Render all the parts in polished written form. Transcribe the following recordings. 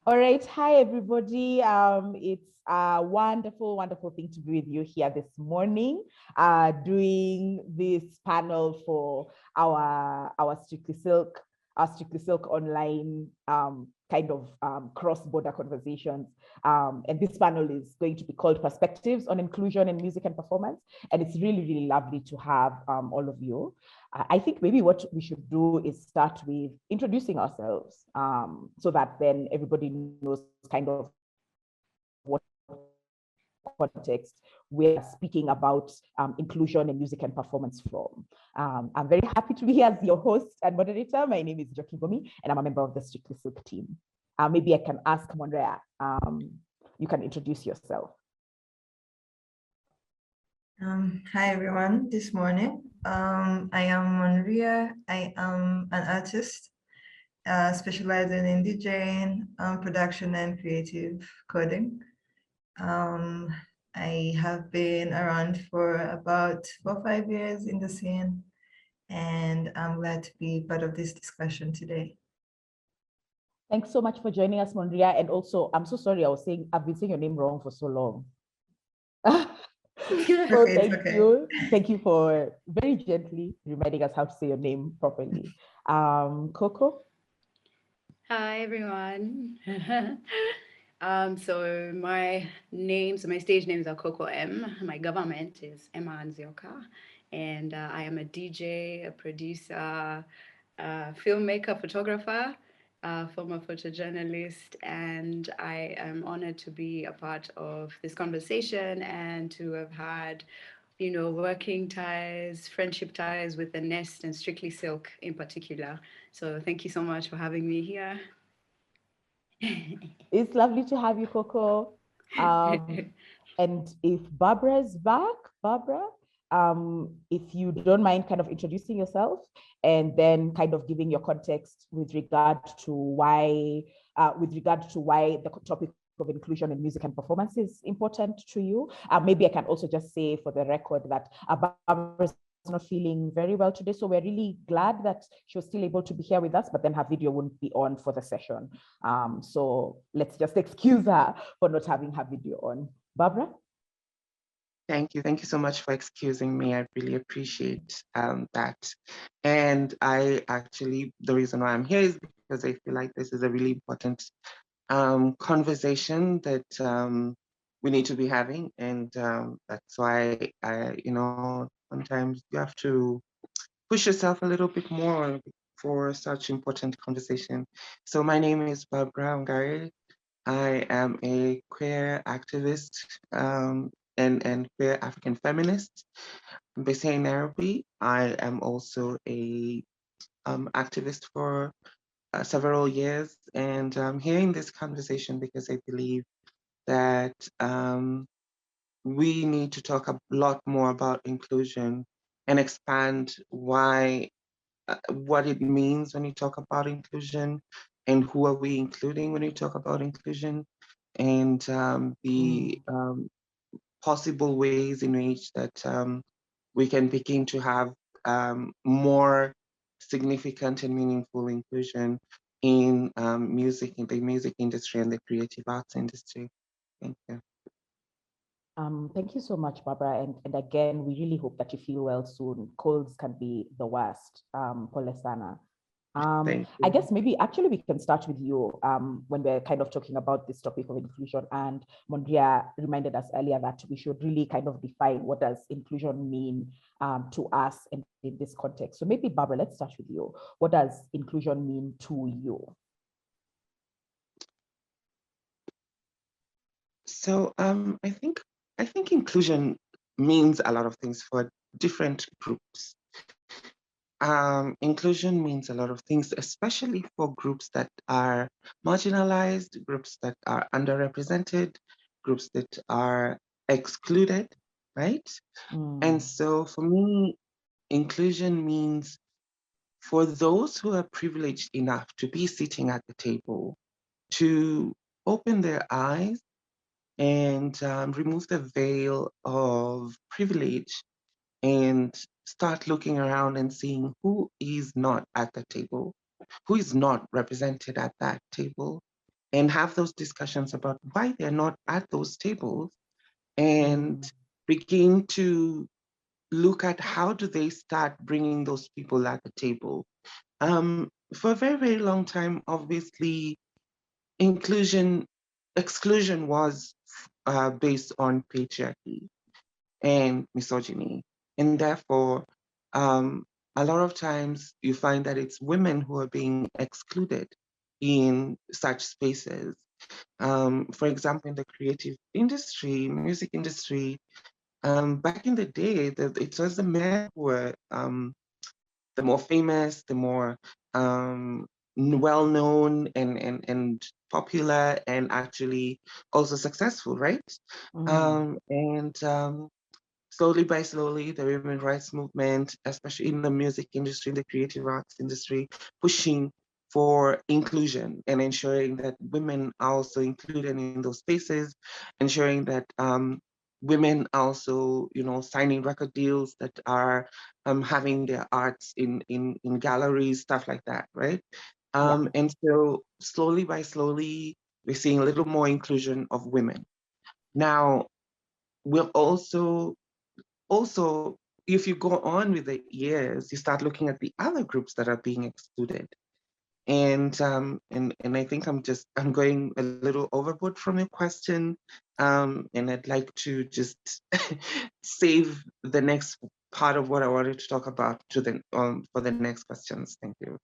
All right. Hi, everybody. It's a wonderful, wonderful thing to be with you here this morning, doing this panel for our Strictly Silk online kind of cross-border conversations. And this panel is going to be called Perspectives on Inclusion in Music and Performance. And it's really, really lovely to have all of you. I think maybe what we should do is start with introducing ourselves so that then everybody knows kind of what context we're speaking about inclusion in music and performance from. I'm very happy to be here as your host and moderator. My name is Njoki Ngumi, and I'm a member of the Strictly Silk team. Maybe I can ask Monhrea, you can introduce yourself. Hi everyone, this morning. I am Monhrea. I am an artist specializing in DJing, production and creative coding. I have been around for about 4 or 5 years in the scene, and I'm glad to be part of this discussion today. Thanks so much for joining us, Monhrea. And also, I'm so sorry, I've been saying your name wrong for so long. So thank you. Thank you for very gently reminding us how to say your name properly. Coco? Hi, everyone. So my stage names are Coco Em. My government is Emma Nzioka. And I am a DJ, a producer, a filmmaker, photographer, former photojournalist, and I am honored to be a part of this conversation and to have had, working ties, friendship ties with the Nest and Strictly Silk in particular. So thank you so much for having me here. It's lovely to have you, Coco. And if Barbara's back, Barbara, if you don't mind kind of introducing yourself and then kind of giving your context with regard to why the topic of inclusion in music and performance is important to you. Maybe I can also just say for the record that Barbara's not feeling very well today, so we're really glad that she was still able to be here with us, but then her video wouldn't be on for the session. So let's just excuse her for not having her video on. Barbara? Thank you so much for excusing me. I really appreciate that. And the reason why I'm here is because I feel like this is a really important conversation that we need to be having. And that's why sometimes you have to push yourself a little bit more for such important conversation. So my name is Barbra Wangare. I am a queer activist and queer African feminist. I'm based here in Nairobi. I am also a activist for several years, and I'm here in this conversation because I believe that we need to talk a lot more about inclusion and expand what it means when you talk about inclusion and who are we including when we talk about inclusion, and the possible ways in which that we can begin to have more significant and meaningful inclusion in music, in the music industry and the creative arts industry. Thank you. Thank you so much, Barbara. And again, we really hope that you feel well soon. Colds can be the worst. Pole sana. I guess maybe actually we can start with you when we're kind of talking about this topic of inclusion. And Monhrea reminded us earlier that we should really kind of define what does inclusion mean to us in this context. So maybe Barbara, let's start with you. What does inclusion mean to you? So I think inclusion means a lot of things for different groups. Inclusion means a lot of things, especially for groups that are marginalized, groups that are underrepresented, groups that are excluded, right? And so for me, inclusion means for those who are privileged enough to be sitting at the table to open their eyes and remove the veil of privilege and start looking around and seeing who is not at the table, who is not represented at that table, and have those discussions about why they're not at those tables, and begin to look at how do they start bringing those people at the table. For a very, very long time, obviously, exclusion was based on patriarchy and misogyny. And therefore, a lot of times you find that it's women who are being excluded in such spaces. For example, in the creative industry, music industry, back in the day, it was the men who were the more famous, the more well-known and popular, and actually also successful, right? Slowly by slowly, the women rights movement, especially in the music industry, in the creative arts industry, pushing for inclusion and ensuring that women are also included in those spaces, ensuring that women also, signing record deals that are having their arts in galleries, stuff like that, right? And so slowly by slowly, we're seeing a little more inclusion of women. Now, we're also, if you go on with the years, you start looking at the other groups that are being excluded. And I think I'm going a little overboard from your question, and I'd like to just save the next part of what I wanted to talk about for the next questions. Thank you.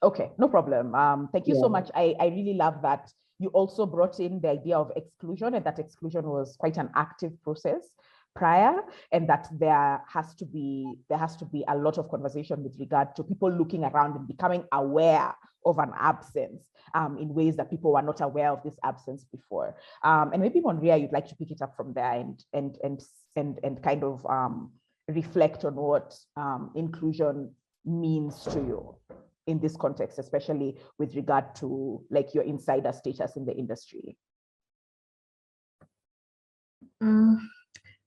Okay, no problem. Thank you so much. I really love that you also brought in the idea of exclusion, and that exclusion was quite an active process prior, and that there has to be a lot of conversation with regard to people looking around and becoming aware of an absence in ways that people were not aware of this absence before. And maybe Monhrea, you'd like to pick it up from there and kind of reflect on what inclusion means to you in this context, especially with regard to like your insider status in the industry.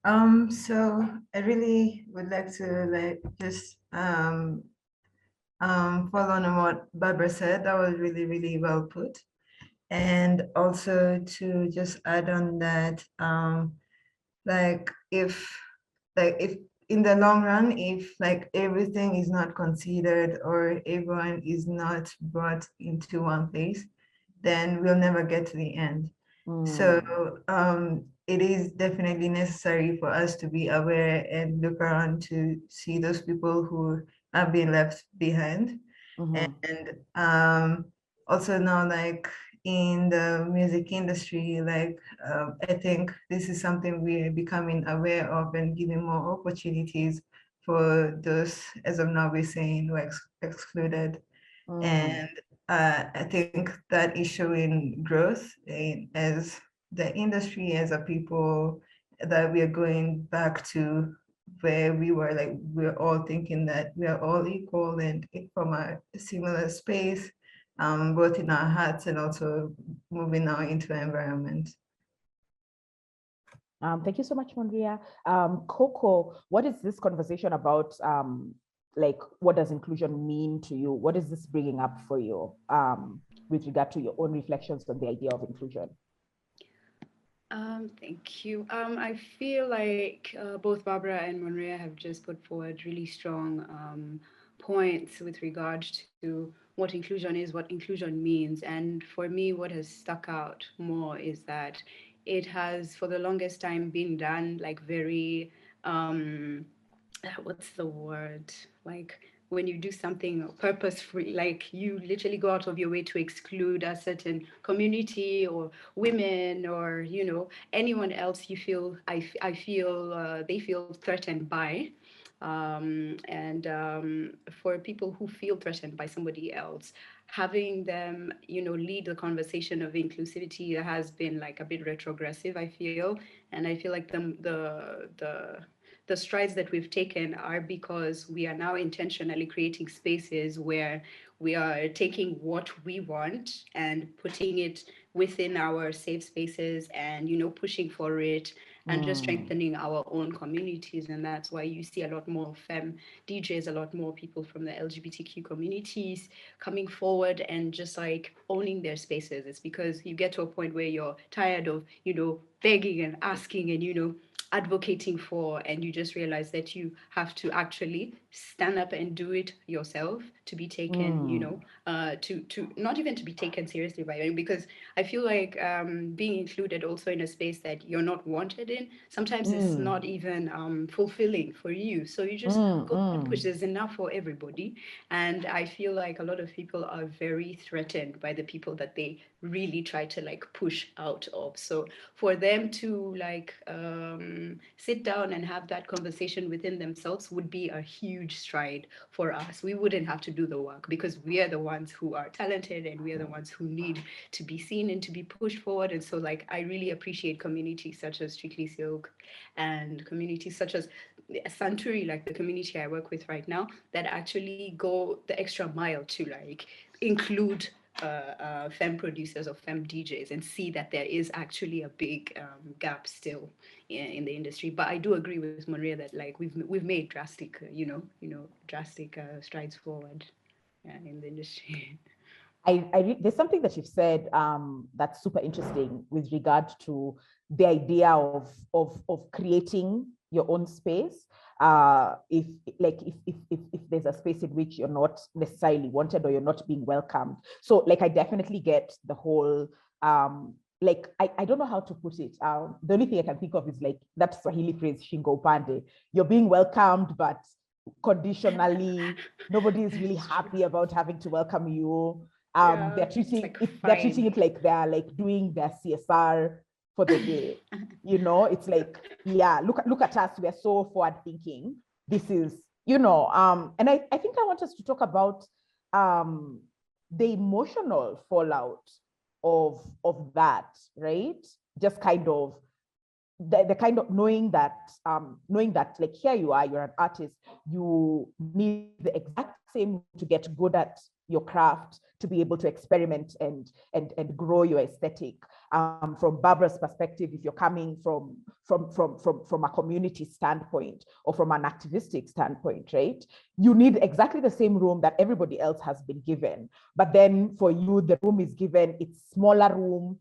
So I really would like to just follow on what Barbara said. That was really, really well put. And also to just add on that, if in the long run, if like everything is not considered or everyone is not brought into one place, then we'll never get to the end. So it is definitely necessary for us to be aware and look around to see those people who have been left behind. And also now, like in the music industry, I think this is something we're becoming aware of and giving more opportunities for those, as of now, we're saying were excluded. And I think that is showing growth as the industry, as a people, that we are going back to where we were, like we're all thinking that we are all equal and from a similar space, both in our hearts and also moving now into the environment. Thank you so much, Monhrea. Coco, what is this conversation about? Like, what does inclusion mean to you? What is this bringing up for you with regard to your own reflections on the idea of inclusion? Thank you. I feel like both Barbara and Monhrea have just put forward really strong points with regard to what inclusion is, what inclusion means. And for me, what has stuck out more is that it has, for the longest time, been done like very, what's the word? Like when you do something purposefully, like you literally go out of your way to exclude a certain community or women or, you know, anyone else you feel, I feel they feel threatened by. For people who feel threatened by somebody else, having them, you know, lead the conversation of inclusivity has been like a bit retrogressive, I feel. And I feel like the strides that we've taken are because we are now intentionally creating spaces where we are taking what we want and putting it within our safe spaces and, you know, pushing for it and just strengthening our own communities. And that's why you see a lot more femme DJs, a lot more people from the LGBTQ communities coming forward and just like owning their spaces. It's because you get to a point where you're tired of, you know, begging and asking and, you know, advocating for, and you just realize that you have to actually stand up and do it yourself to be taken, you know, to not even to be taken seriously by you, because I feel like being included also in a space that you're not wanted in sometimes is not even fulfilling for you. So you just go and push. There's enough for everybody, and I feel like a lot of people are very threatened by the people that they really try to like push out of. So for them to like sit down and have that conversation within themselves would be a huge stride for us. We wouldn't have to do the work because we are the ones who are talented and we are the ones who need to be seen and to be pushed forward. And so like I really appreciate communities such as Strictly Silk and communities such as Santuri, like the community I work with right now, that actually go the extra mile to like include femme producers or femme DJs and see that there is actually a big gap still in the industry. But I do agree with Monhrea that like we've made drastic, drastic strides forward in the industry. There's something that you've said that's super interesting with regard to the idea of creating your own space. If there's a space in which you're not necessarily wanted or you're not being welcomed. So like I definitely get the whole like I don't know how to put it. The only thing I can think of is like that Swahili phrase shingo upande. You're being welcomed, but conditionally, nobody is really happy about having to welcome you. They're treating it like they're like doing their CSR for the day. You know, it's like, yeah, look at us, we're so forward thinking. This is, you know, and I think I want us to talk about the emotional fallout of that, right? Just kind of the kind of knowing that like here you are, you're an artist, you need the exact same to get good at your craft, to be able to experiment and grow your aesthetic. From Barbara's perspective, if you're coming from a community standpoint or from an activistic standpoint, right? You need exactly the same room that everybody else has been given. But then for you, the room is given, it's smaller room,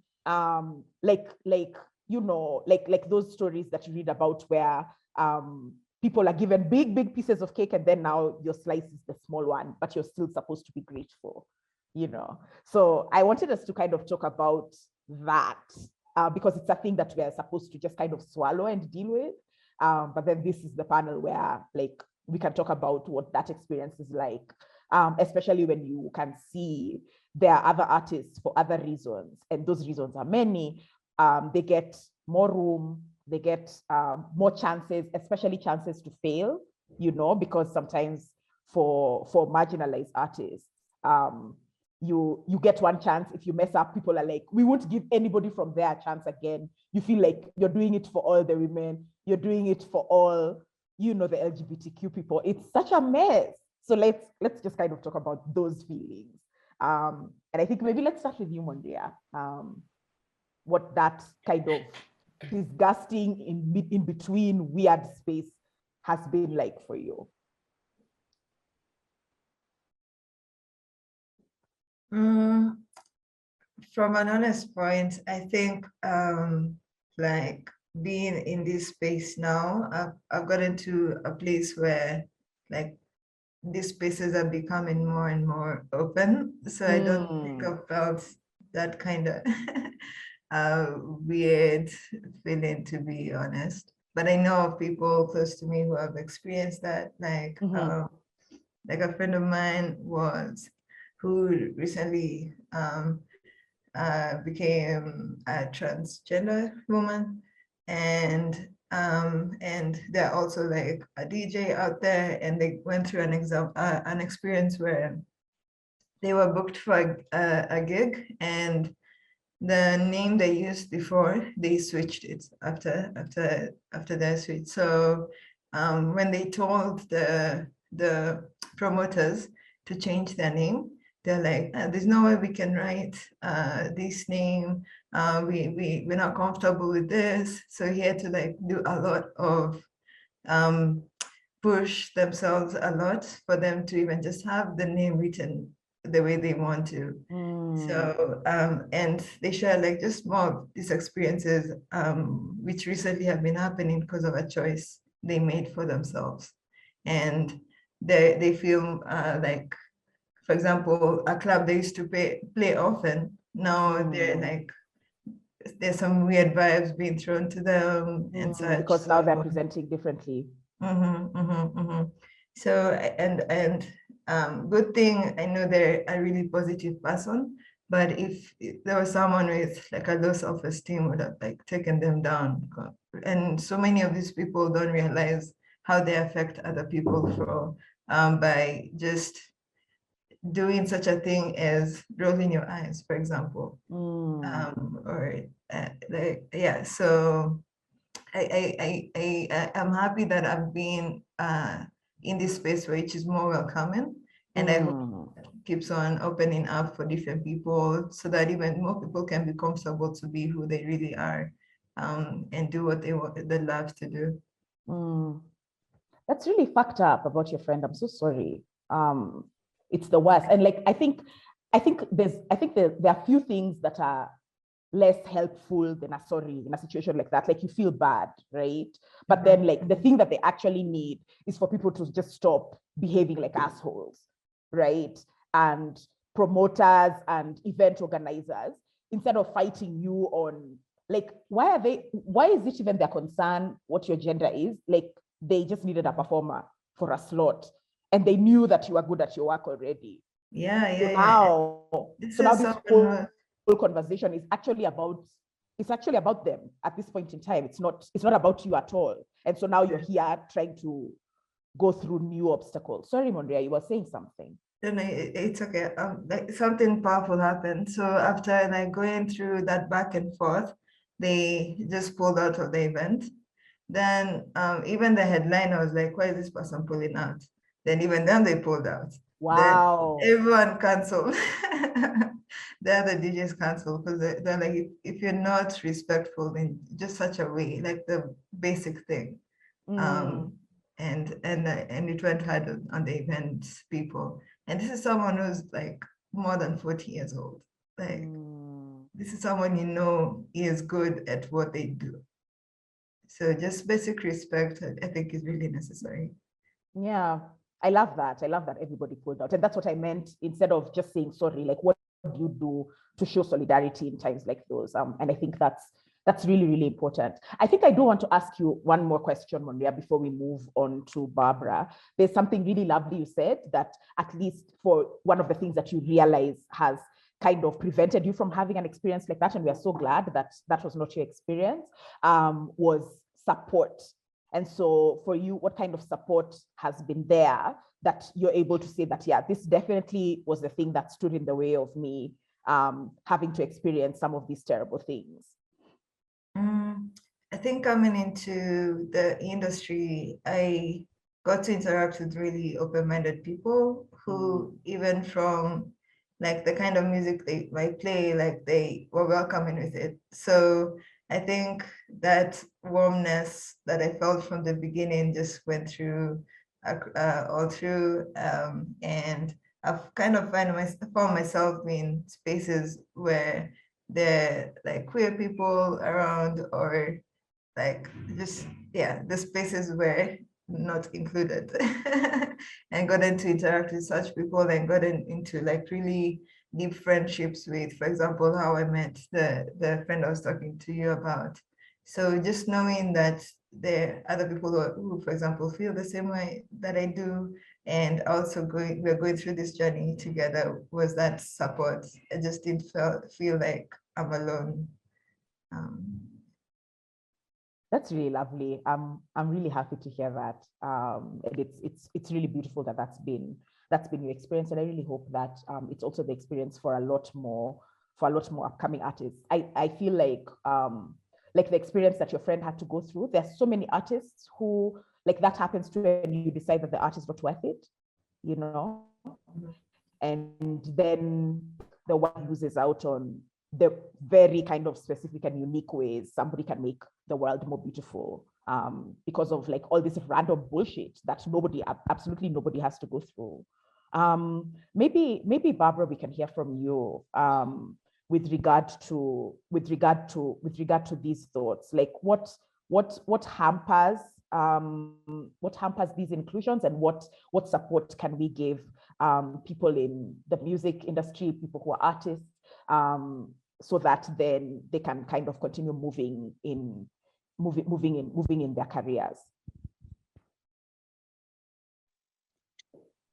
like those stories that you read about where people are given big pieces of cake and then now your slice is the small one, but you're still supposed to be grateful, you know? So I wanted us to kind of talk about that because it's a thing that we're supposed to just kind of swallow and deal with. But then this is the panel where like we can talk about what that experience is like, especially when you can see there are other artists for other reasons, and those reasons are many. They get more room, they get more chances, especially chances to fail, you know, because sometimes for marginalized artists, you get one chance. If you mess up, people are like, we won't give anybody from there a chance again. You feel like you're doing it for all the women, you're doing it for all, you know, the LGBTQ people. It's such a mess. So let's just kind of talk about those feelings. And I think maybe let's start with you, Monhrea. What that kind of disgusting in between weird space has been like for you. From an honest point, I think like being in this space now, I've gotten to a place where like these spaces are becoming more and more open. So I don't think about that kind of weird feeling, to be honest. But I know of people close to me who have experienced that. Like a friend of mine who recently became a transgender woman, and they're also like a DJ out there, and they went through an experience where they were booked for a gig, and the name they used before, they switched it after their switch. So when they told the promoters to change their name, they're like, there's no way we can write this name. We're not comfortable with this. So he had to like do a lot of push themselves a lot for them to even just have the name written the way they want to. So, and they share like just more of these experiences, which recently have been happening because of a choice they made for themselves. And they feel like, for example, a club they used to play often, now they're like, there's some weird vibes being thrown to them and such. Because now they're presenting differently. So, and good thing, I know they're a really positive person, but if there was someone with like a low self-esteem, would have like taken them down. And so many of these people don't realize how they affect other people by just doing such a thing as rolling your eyes, for example. Yeah, so I'm happy that I've been in this space which is more welcoming, and I hope it keeps on opening up for different people so that even more people can be comfortable to be who they really are, and do what they love to do. That's really fucked up about your friend. I'm so sorry. It's the worst. And like, I think there are few things that are less helpful than a sorry in a situation like that. Like, you feel bad, right? But then like the thing that they actually need is for people to just stop behaving like assholes, right? And promoters and event organizers, instead of fighting you on like, why is it even their concern what your gender is? Like, they just needed a performer for a slot, and they knew that you were good at your work already. So this whole conversation is actually about them at this point in time. It's not about you at all. And so now you're here trying to go through new obstacles. Sorry, Monhrea, you were saying something. No, it's okay. Like something powerful happened. So after like going through that back and forth, they just pulled out of the event. Then even the headliner was like, why is this person pulling out? Then even then they pulled out. Wow. Then everyone canceled. The other DJs canceled because they're like, if you're not respectful in just such a way, like the basic thing. And it went hard on the event people. And this is someone who's like more than 40 years old. Like, this is someone is good at what they do. So just basic respect, I think, is really necessary. Yeah, I love that. I love that everybody pulled out. And that's what I meant, instead of just saying sorry, like, what do you do to show solidarity in times like those? And I think that's really, really important. I think I do want to ask you one more question, Monhrea, before we move on to Barbara. There's something really lovely you said, that at least for one of the things that you realize has kind of prevented you from having an experience like that, and we are so glad that that was not your experience, was support. And so for you, what kind of support has been there that you're able to say that, yeah, this definitely was the thing that stood in the way of me having to experience some of these terrible things? I think coming into the industry, I got to interact with really open-minded people who, even from like the kind of music they might play, like they were welcoming with it. So I think that warmness that I felt from the beginning just went through all through, and I've kind of found myself in spaces where there like queer people around, or like just, yeah, the spaces were not included, and gotten to interact with such people and gotten into like really deep friendships with, for example, how I met the friend I was talking to you about. So just knowing that there are other people who, for example, feel the same way that I do, and also we're going through this journey together, was that support. I just didn't feel like I'm alone. That's really lovely. I'm really happy to hear that. And it's really beautiful that that's been your experience, and I really hope that it's also the experience for a lot more upcoming artists. I feel like the experience that your friend had to go through, there's so many artists who like that happens to, and you decide that the art is not worth it, you know. and then the world loses out on the very kind of specific and unique ways somebody can make the world more beautiful, because of like all this random bullshit that absolutely nobody has to go through. Maybe Barbara, we can hear from you with regard to these thoughts. Like what hampers these inclusions, and what support can we give people in the music industry, people who are artists, so that then they can kind of continue moving in their careers.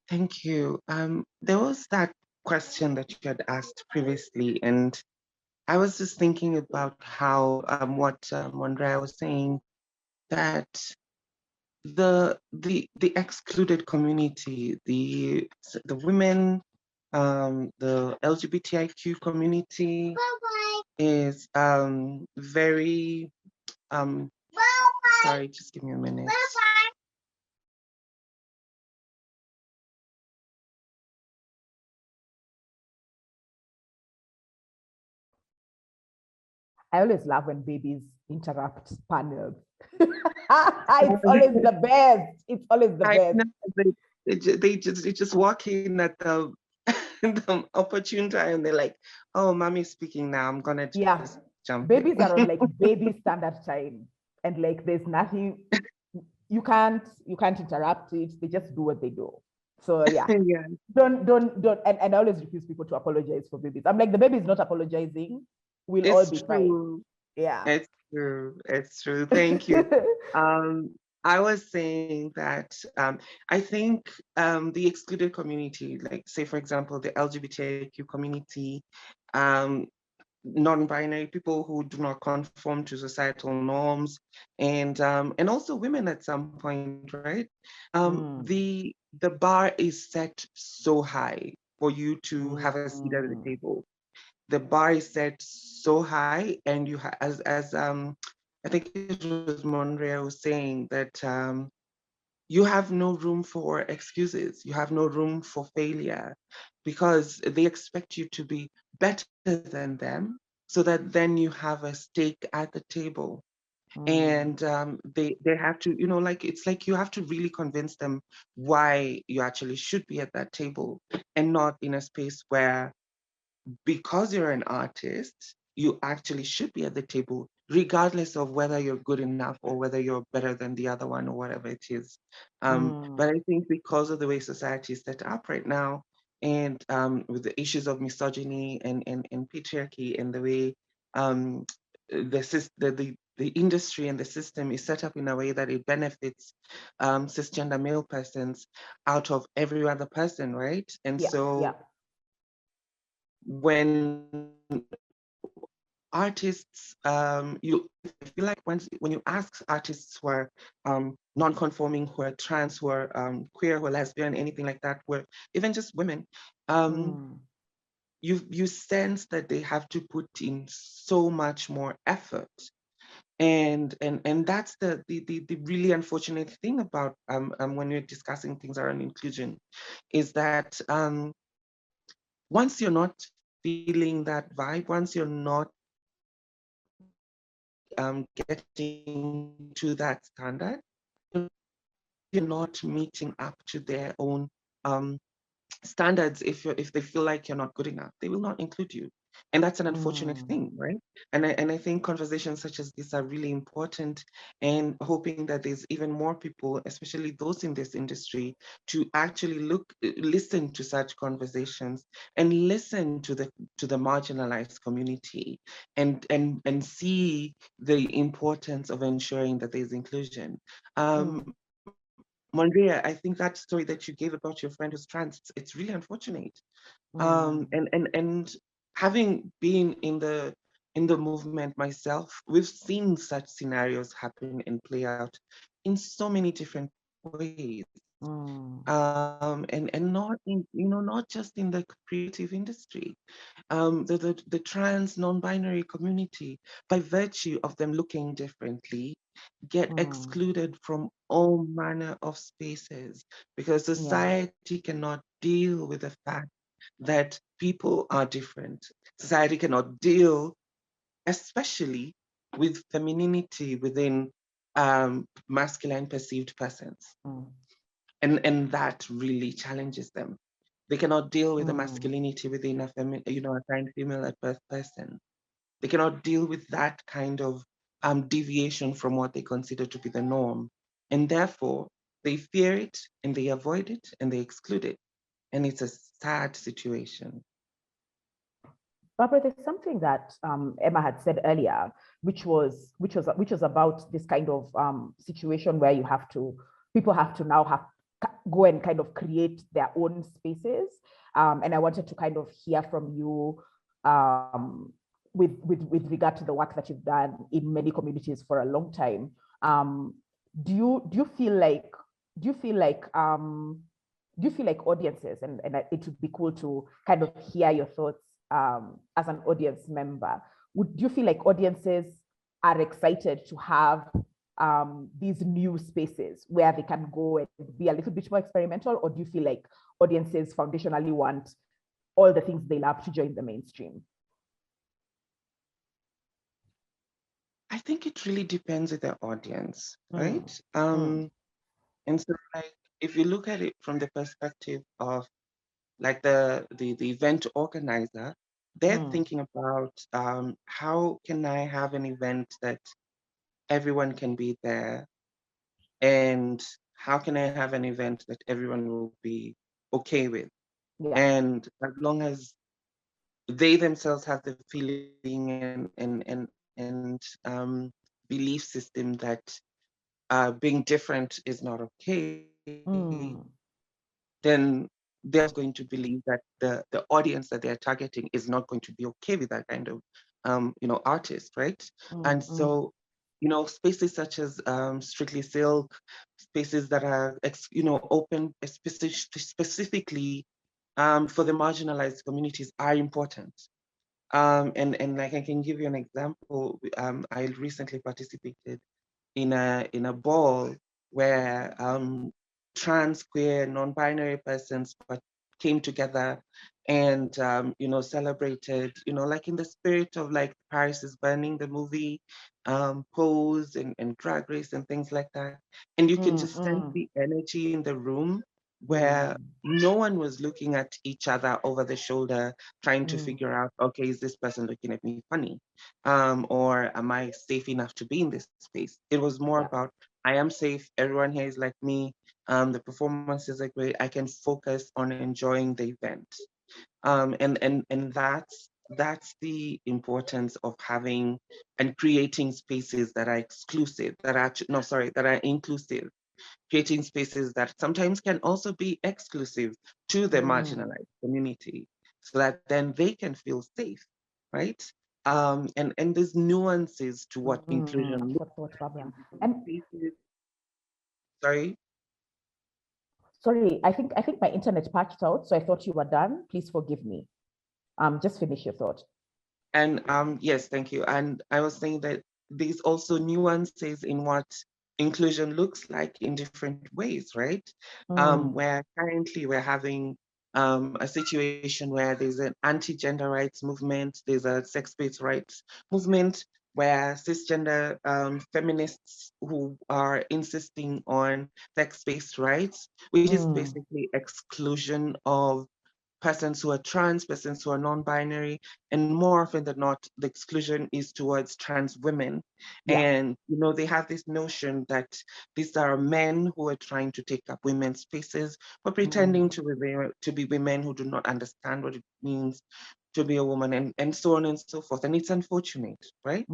Thank you. There was that question that you had asked previously, and I was just thinking about how what Monhrea was saying, that the excluded community, the women, the LGBTIQ community is very sorry, just give me a minute. I always love when babies interrupt panels. It's always the best. It's always the best. They just walk in at the, the opportune time. They're like, "Oh, mommy's speaking now. I'm gonna just jump." Babies are on like baby standard time, and like there's nothing you can't interrupt it. They just do what they do. So yeah, yeah. Don't and I always refuse people to apologize for babies. I'm like, the baby is not apologizing. We'll all be fine. Yeah, it's true. It's true. Thank you. I was saying that I think the excluded community, like say for example the LGBTIQ community, non-binary people who do not conform to societal norms, and also women at some point, right? The bar is set so high for you to have a seat at the table. The bar is set so high, and you as I think it was Monhrea was saying that you have no room for excuses. You have no room for failure, because they expect you to be better than them, so that then you have a stake at the table. And they have to, you know, like it's like you have to really convince them why you actually should be at that table, and not in a space where, because you're an artist, you actually should be at the table, regardless of whether you're good enough or whether you're better than the other one or whatever it is. But I think because of the way society is set up right now, and with the issues of misogyny and patriarchy, and the way the industry and the system is set up in a way that it benefits cisgender male persons out of every other person, right? And when artists, you I feel like when you ask artists who are non-conforming, who are trans, who are queer, who are lesbian, anything like that, who are even just women, you sense that they have to put in so much more effort. And that's the really unfortunate thing about when we're discussing things around inclusion, is that once you're not feeling that vibe, once you're not getting to that standard, you're not meeting up to their own standards. If they feel like you're not good enough, they will not include you. And that's an unfortunate thing, right? And I think conversations such as this are really important, and hoping that there's even more people, especially those in this industry, to actually listen to such conversations, and listen to the marginalized community, and see the importance of ensuring that there's inclusion. Monhrea, I think that story that you gave about your friend who's trans, it's really unfortunate. And having been in the movement myself, we've seen such scenarios happen and play out in so many different ways. And not in, not just in the creative industry. The trans non-binary community, by virtue of them looking differently, get excluded from all manner of spaces, because society cannot deal with the fact that people are different. Society cannot deal, especially with femininity within masculine perceived persons. And that really challenges them. They cannot deal with the masculinity within a assigned female at birth person. They cannot deal with that kind of deviation from what they consider to be the norm. And therefore, they fear it and they avoid it and they exclude it. And it's a sad situation. Barbara, there's something that Emma had said earlier, which was about this kind of situation where people have to now go and kind of create their own spaces. And I wanted to kind of hear from you with regard to the work that you've done in many communities for a long time. Do you feel like audiences, and it would be cool to kind of hear your thoughts as an audience member, do you feel like audiences are excited to have these new spaces where they can go and be a little bit more experimental, or do you feel like audiences foundationally want all the things they love to join the mainstream? I think it really depends on the audience, right? And so, like, if you look at it from the perspective of like the event organizer, they're thinking about how can I have an event that everyone can be there, and how can I have an event that everyone will be okay with? Yeah. And as long as they themselves have the feeling and belief system that being different is not okay, then they're going to believe that the audience that they're targeting is not going to be okay with that kind of artist, right? And so, spaces such as Strictly Silk, spaces that are open specifically for the marginalized communities are important. And like I can give you an example. I recently participated in a ball where trans, queer, non-binary persons came together and celebrated, like in the spirit of like Paris is Burning, the movie, Pose and Drag Race and things like that. And you could just sense the energy in the room where no one was looking at each other over the shoulder, trying to figure out, okay, is this person looking at me funny? Or am I safe enough to be in this space? It was more about, I am safe, everyone here is like me, the performances are great, I can focus on enjoying the event. And that's the importance of having and creating spaces that are exclusive, that are inclusive, creating spaces that sometimes can also be exclusive to the marginalized community, so that then they can feel safe, right? And there's nuances to what inclusion looks like. And sorry. Sorry, I think my internet patched out, so I thought you were done. Please forgive me. Just finish your thought. And yes, thank you. And I was saying that there's also nuances in what inclusion looks like in different ways, right? Where currently we're having a situation where there's an anti-gender rights movement, there's a sex-based rights movement, where cisgender feminists who are insisting on sex-based rights, which is basically exclusion of persons who are trans, persons who are non-binary, and more often than not, the exclusion is towards trans women. Yeah. And they have this notion that these are men who are trying to take up women's spaces, but pretending to be women who do not understand what it means to be a woman, and so on and so forth. And it's unfortunate, right?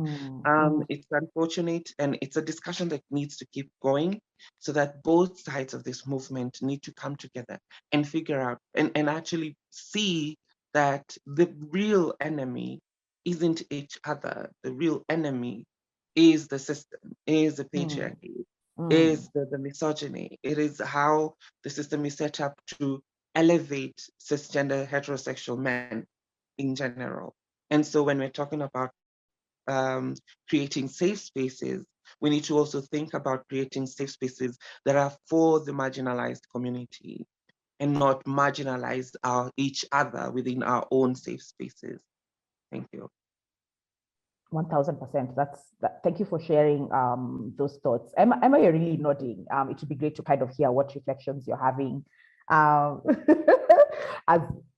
It's unfortunate, and it's a discussion that needs to keep going, so that both sides of this movement need to come together and figure out and actually see that the real enemy isn't each other. The real enemy is the system, is the patriarchy, is the misogyny. It is how the system is set up to elevate cisgender heterosexual men in general. And so when we're talking about creating safe spaces, we need to also think about creating safe spaces that are for the marginalized community. and not marginalize each other within our own safe spaces. Thank you. 1000%. Thank you for sharing those thoughts. Emma, you're really nodding. It would be great to kind of hear what reflections you're having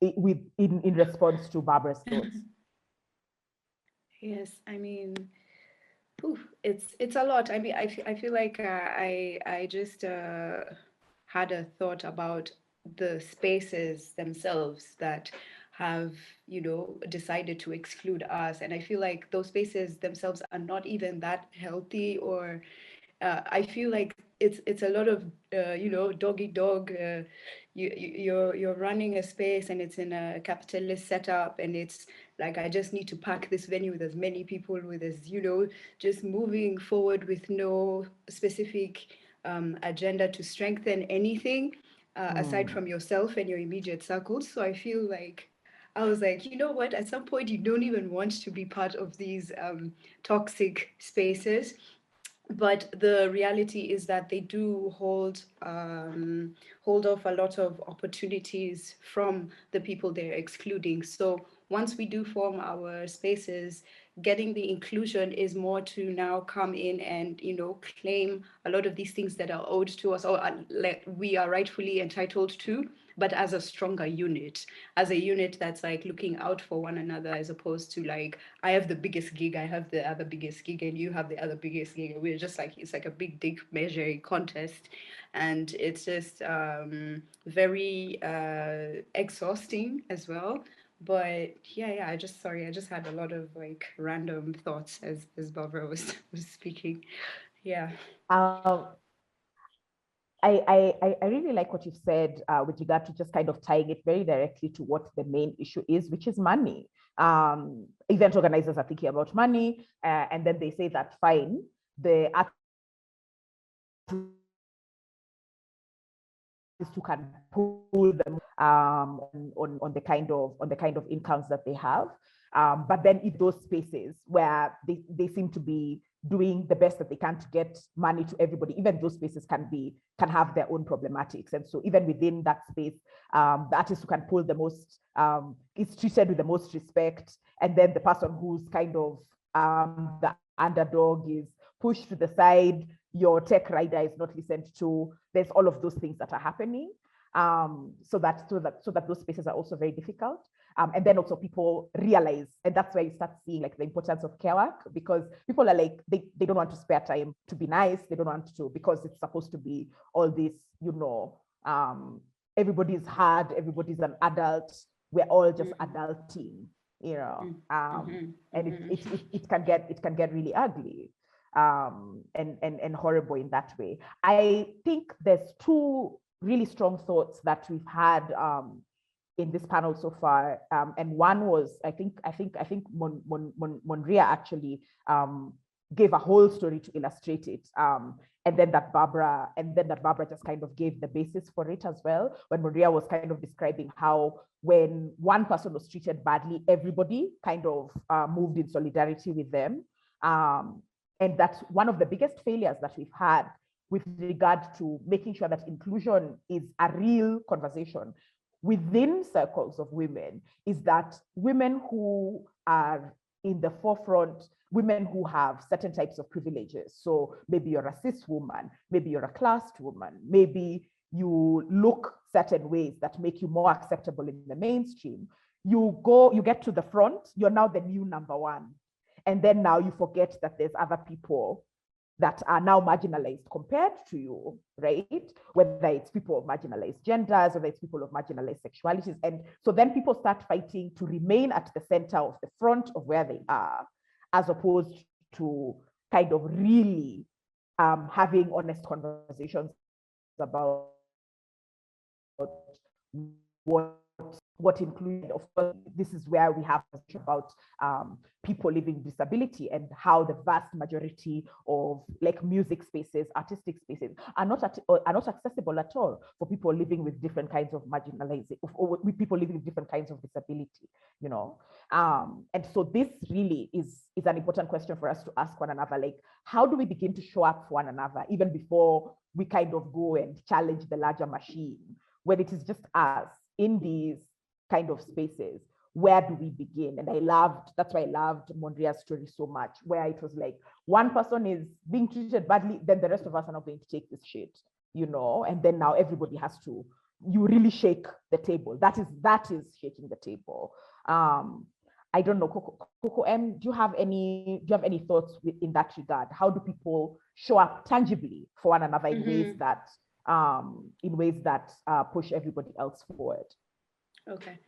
in response to Barbara's thoughts. Yes, I mean, it's a lot. I mean, I feel like I just had a thought about the spaces themselves that have, decided to exclude us, and I feel like those spaces themselves are not even that healthy, or I feel like it's a lot of dog eat dog. You're running a space and it's in a capitalist setup, and it's like, I just need to pack this venue with as many people, with as just moving forward with no specific agenda to strengthen anything aside from yourself and your immediate circles. So I feel like I was like, you know what? At some point, you don't even want to be part of these toxic spaces. But the reality is that they do hold off a lot of opportunities from the people they're excluding. So once we do form our spaces, getting the inclusion is more to now come in and claim a lot of these things that are owed to us, or like we are rightfully entitled to, but as a stronger unit, as a unit that's like looking out for one another, as opposed to like, I have the biggest gig, I have the other biggest gig, and you have the other biggest gig. We're just like, it's like a big dick measuring contest. And it's just very exhausting as well. But yeah, I just had a lot of like random thoughts as Barbara was speaking. Yeah. I really like what you've said with regard to just kind of tying it very directly to what the main issue is, which is money. Event organizers are thinking about money, and then they say that fine, the artists who can pull them on the kind of incomes that they have. But then in those spaces where they seem to be doing the best that they can to get money to everybody, even those spaces can have their own problematics. And so even within that space, the artist who can pull the most is treated with the most respect. And then the person who's kind of the underdog is pushed to the side. Your tech rider is not listened to. There's all of those things that are happening. So that those spaces are also very difficult. And then also people realize, and that's where you start seeing like the importance of care work, because people are like, they don't want to spare time to be nice. They don't want to, because it's supposed to be all this, everybody's hard, everybody's an adult. We're all just adulting, and it can get really ugly. And horrible in that way. I think there's two really strong thoughts that we've had in this panel so far, and one was I think Monhrea actually gave a whole story to illustrate it, and then that Barbara just kind of gave the basis for it as well, when Monhrea was kind of describing how when one person was treated badly, everybody kind of moved in solidarity with them. And that's one of the biggest failures that we've had with regard to making sure that inclusion is a real conversation within circles of women, is that women who are in the forefront, women who have certain types of privileges. So maybe you're a cis woman, maybe you're a classed woman, maybe you look certain ways that make you more acceptable in the mainstream. You get to the front, you're now the new number one. And then now you forget that there's other people that are now marginalized compared to you, right? Whether it's people of marginalized genders, whether it's people of marginalized sexualities. And so then people start fighting to remain at the center of the front of where they are, as opposed to kind of really having honest conversations about what included. Of course, this is where we have about people living with disability, and how the vast majority of like music spaces, artistic spaces are not accessible at all for people living with different kinds of marginalization, or with people living with different kinds of disability, and so this really is an important question for us to ask one another, like, how do we begin to show up for one another even before we kind of go and challenge the larger machine? when it is just us in these kind of spaces, where do we begin? And that's why I loved MONRHEA's story so much, where it was like, one person is being treated badly, then the rest of us are not going to take this shit, and then now everybody has to, you really shake the table. That is shaking the table. I don't know, Coco Em, do you have any thoughts in that regard? How do people show up tangibly for one another in ways that push everybody else forward? Okay.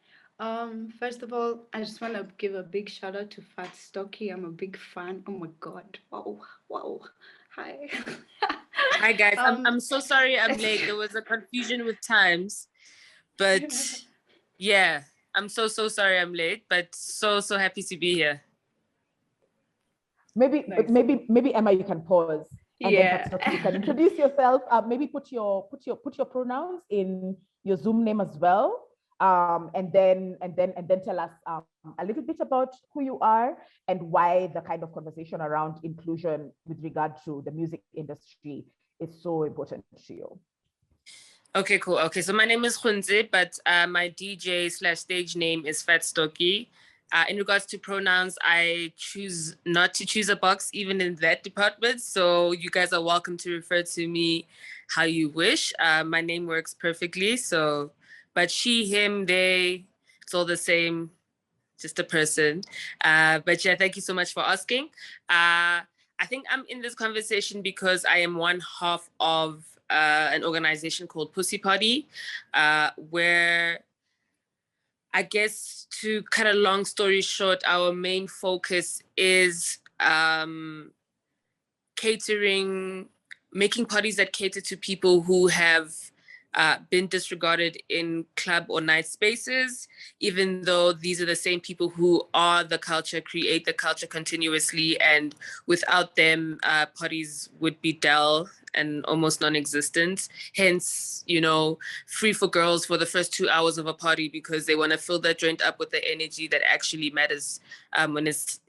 First of all, I just want to give a big shout out to Phatstoki. I'm a big fan. Oh my God. Wow. Hi. Hi guys. I'm so sorry I'm late. There was a confusion with times, but yeah, I'm so sorry I'm late, but so happy to be here. Maybe Emma, you can pause, and then Phatstoki, you can introduce yourself. Maybe put your pronouns in your Zoom name as well. And then tell us a little bit about who you are and why the kind of conversation around inclusion with regard to the music industry is so important to you. Okay, cool. Okay, so my name is Khunze, but my DJ/stage name is Phatstoki. In regards to pronouns, I choose not to choose a box even in that department. So you guys are welcome to refer to me how you wish. My name works perfectly. So, but she, him, they, it's all the same, just a person. But yeah, thank you so much for asking. I think I'm in this conversation because I am one half of an organization called Pussy Party, where I guess, to cut a long story short, our main focus is catering, making parties that cater to people who have been disregarded in club or night spaces, even though these are the same people who are the culture, create the culture continuously, and without them, parties would be dull and almost non-existent. Hence, free for girls for the first 2 hours of a party because they want to fill that joint up with the energy that actually matters when it's,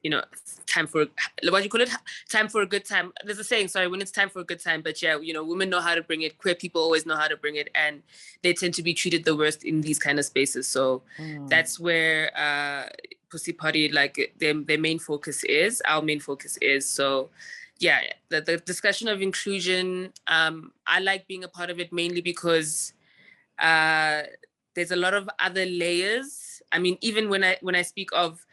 time for, what do you call it? Time for a good time. There's a saying, sorry, when it's time for a good time, but yeah, women know how to bring it. Queer people always know how to bring it, and they tend to be treated the worst in these kind of spaces. So that's where Pussy Party, like their main focus is, our main focus is. So yeah, the discussion of inclusion, I like being a part of it mainly because there's a lot of other layers. I mean, even when I speak of,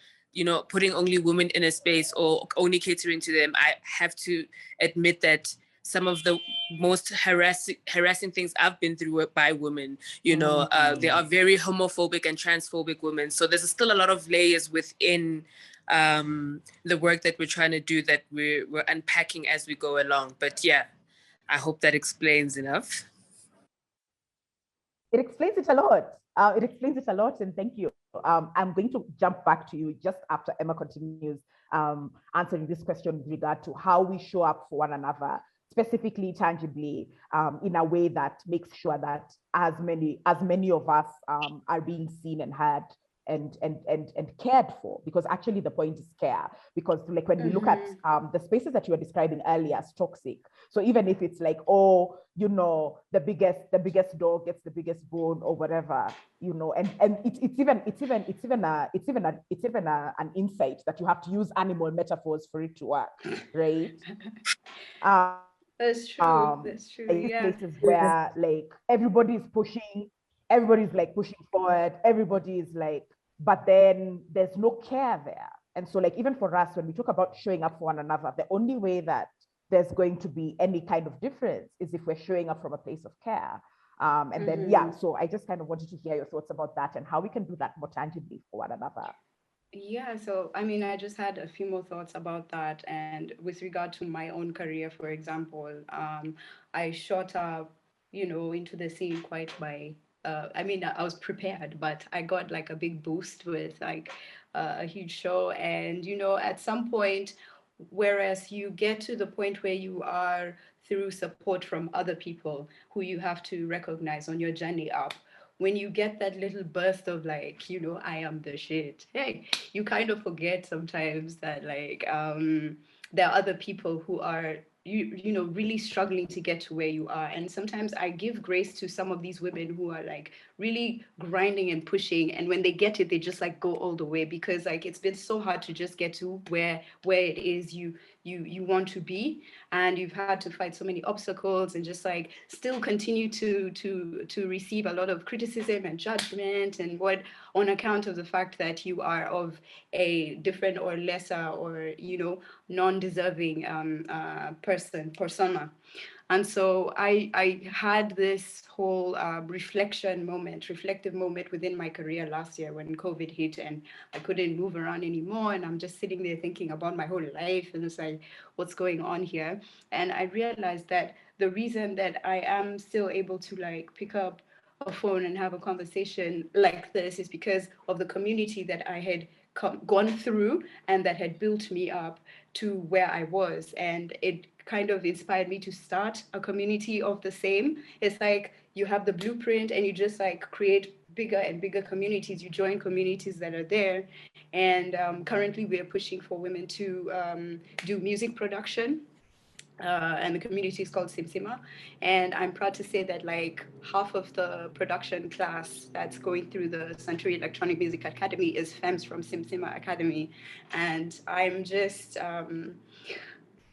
putting only women in a space or only catering to them, I have to admit that some of the most harassing things I've been through by women, they are very homophobic and transphobic women. So there's still a lot of layers within the work that we're trying to do that we're unpacking as we go along. But yeah, I hope that explains enough. It explains it a lot. And thank you. I'm going to jump back to you just after Emma continues answering this question with regard to how we show up for one another, specifically, tangibly, in a way that makes sure that as many of us are being seen and heard and cared for, because actually the point is care. Because like when we look at the spaces that you were describing earlier as toxic, so even if it's like, the biggest dog gets the biggest bone or whatever, and it's even an insight that you have to use animal metaphors for it to work, right? That's true. Yeah. Places where like everybody's like pushing forward, everybody's like, but then there's no care there. And so like, even for us, when we talk about showing up for one another, the only way that there's going to be any kind of difference is if we're showing up from a place of care. And then, so I just kind of wanted to hear your thoughts about that and how we can do that more tangibly for one another. Yeah, so I mean, I just had a few more thoughts about that. And with regard to my own career, for example, I shot up, into the scene quite by, I mean, I was prepared, but I got like a big boost with like a huge show. And, at some point, whereas you get to the point where you are through support from other people who you have to recognize on your journey up, when you get that little burst of like, I am the shit, hey, you kind of forget sometimes that like there are other people who are you know, really struggling to get to where you are. And sometimes I give grace to some of these women who are like really grinding and pushing, and when they get it, they just like go all the way, because like it's been so hard to just get to where it is you want to be, and you've had to fight so many obstacles and just like still continue to receive a lot of criticism and judgment and what, on account of the fact that you are of a different or lesser or, you know, non-deserving persona. And so I had this whole reflective moment within my career last year when COVID hit and I couldn't move around anymore. And I'm just sitting there thinking about my whole life and it's like, what's going on here? And I realized that the reason that I am still able to like pick up a phone and have a conversation like this is because of the community that I had gone through and that had built me up to where I was. And it kind of inspired me to start a community of the same. It's like you have the blueprint and you just like create bigger and bigger communities. You join communities that are there. And currently we are pushing for women to do music production. And the community is called Simsima. And I'm proud to say that like half of the production class that's going through the Century Electronic Music Academy is femmes from Simsima Academy. And I'm just,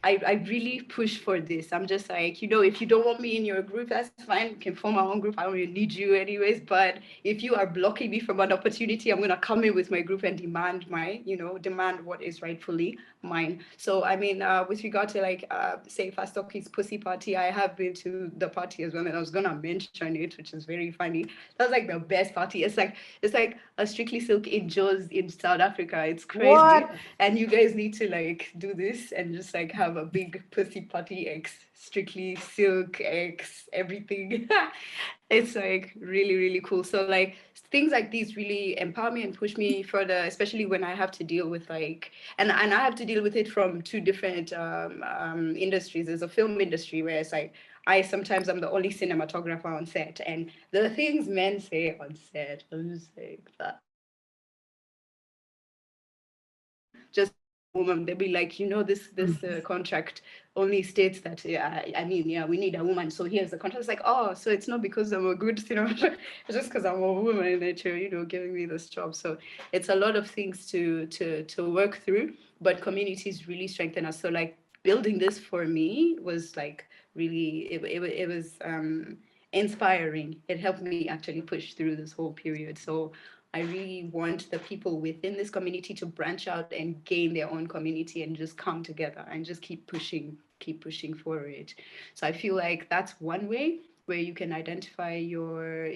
I really push for this. I'm just like, you know, if you don't want me in your group, that's fine. We can form our own group. I don't really need you anyways. But if you are blocking me from an opportunity, I'm going to come in with my group and demand demand what is rightfully mine. So, I mean, with regard to like, say, Phatstoki's Pussy Party, I have been to the party as well. And I was going to mention it, which is very funny. That was like the best party. It's like a Strictly Silk in Jaws in South Africa. It's crazy. What? And you guys need to like do this and just like have a big pussy party X Strictly Silk X everything. It's like really, really cool. So like things like these really empower me and push me further, especially when I have to deal with like, and I have to deal with it from two different industries. There's a film industry where it's like, sometimes I'm the only cinematographer on set, and the things men say on set, I'm just like that. Just woman, they'll be like, you know, this contract only states that we need a woman, so here's the contract. It's like, oh, so it's not because I'm a good cinematographer, it's just because I'm a woman that you're, you know, giving me this job. So it's a lot of things to work through, but communities really strengthen us. So like building this for me was like really, it was inspiring. It helped me actually push through this whole period. So I really want the people within this community to branch out and gain their own community and just come together and just keep pushing for it. So I feel like that's one way where you can identify your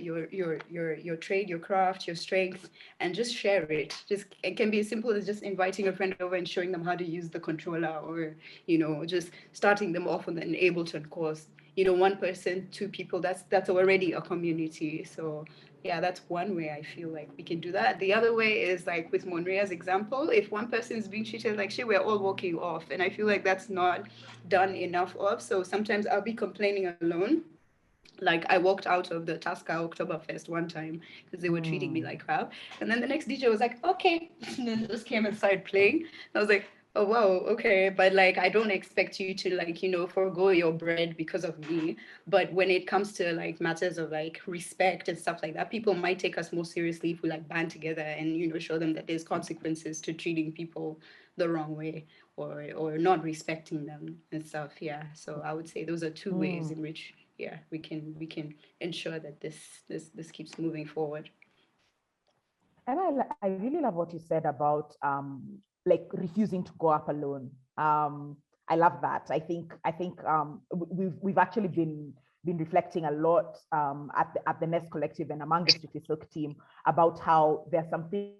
trade, your craft, your strength, and just share it. Just it can be as simple as just inviting a friend over and showing them how to use the controller, or you know, just starting them off on an Ableton course. You know, one person, two people, that's already a community. So yeah, that's one way I feel like we can do that. The other way is like with Monhrea's example, if one person is being treated like shit, we're all walking off. And I feel like that's not done enough of. So sometimes I'll be complaining alone. Like I walked out of the Tasca Oktoberfest one time because they were treating me like crap. And then the next DJ was like, okay, and then just came and started playing. I was like, oh wow, okay, but like I don't expect you to like, you know, forego your bread because of me. But when it comes to like matters of like respect and stuff like that, people might take us more seriously if we like band together and, you know, show them that there's consequences to treating people the wrong way or not respecting them and stuff. Yeah, so I would say those are two ways in which we can ensure that this keeps moving forward. And I really love what you said about like refusing to go up alone. I love that. I think we've actually been reflecting a lot at the Nest Collective and among the Strictly Silk team about how there's something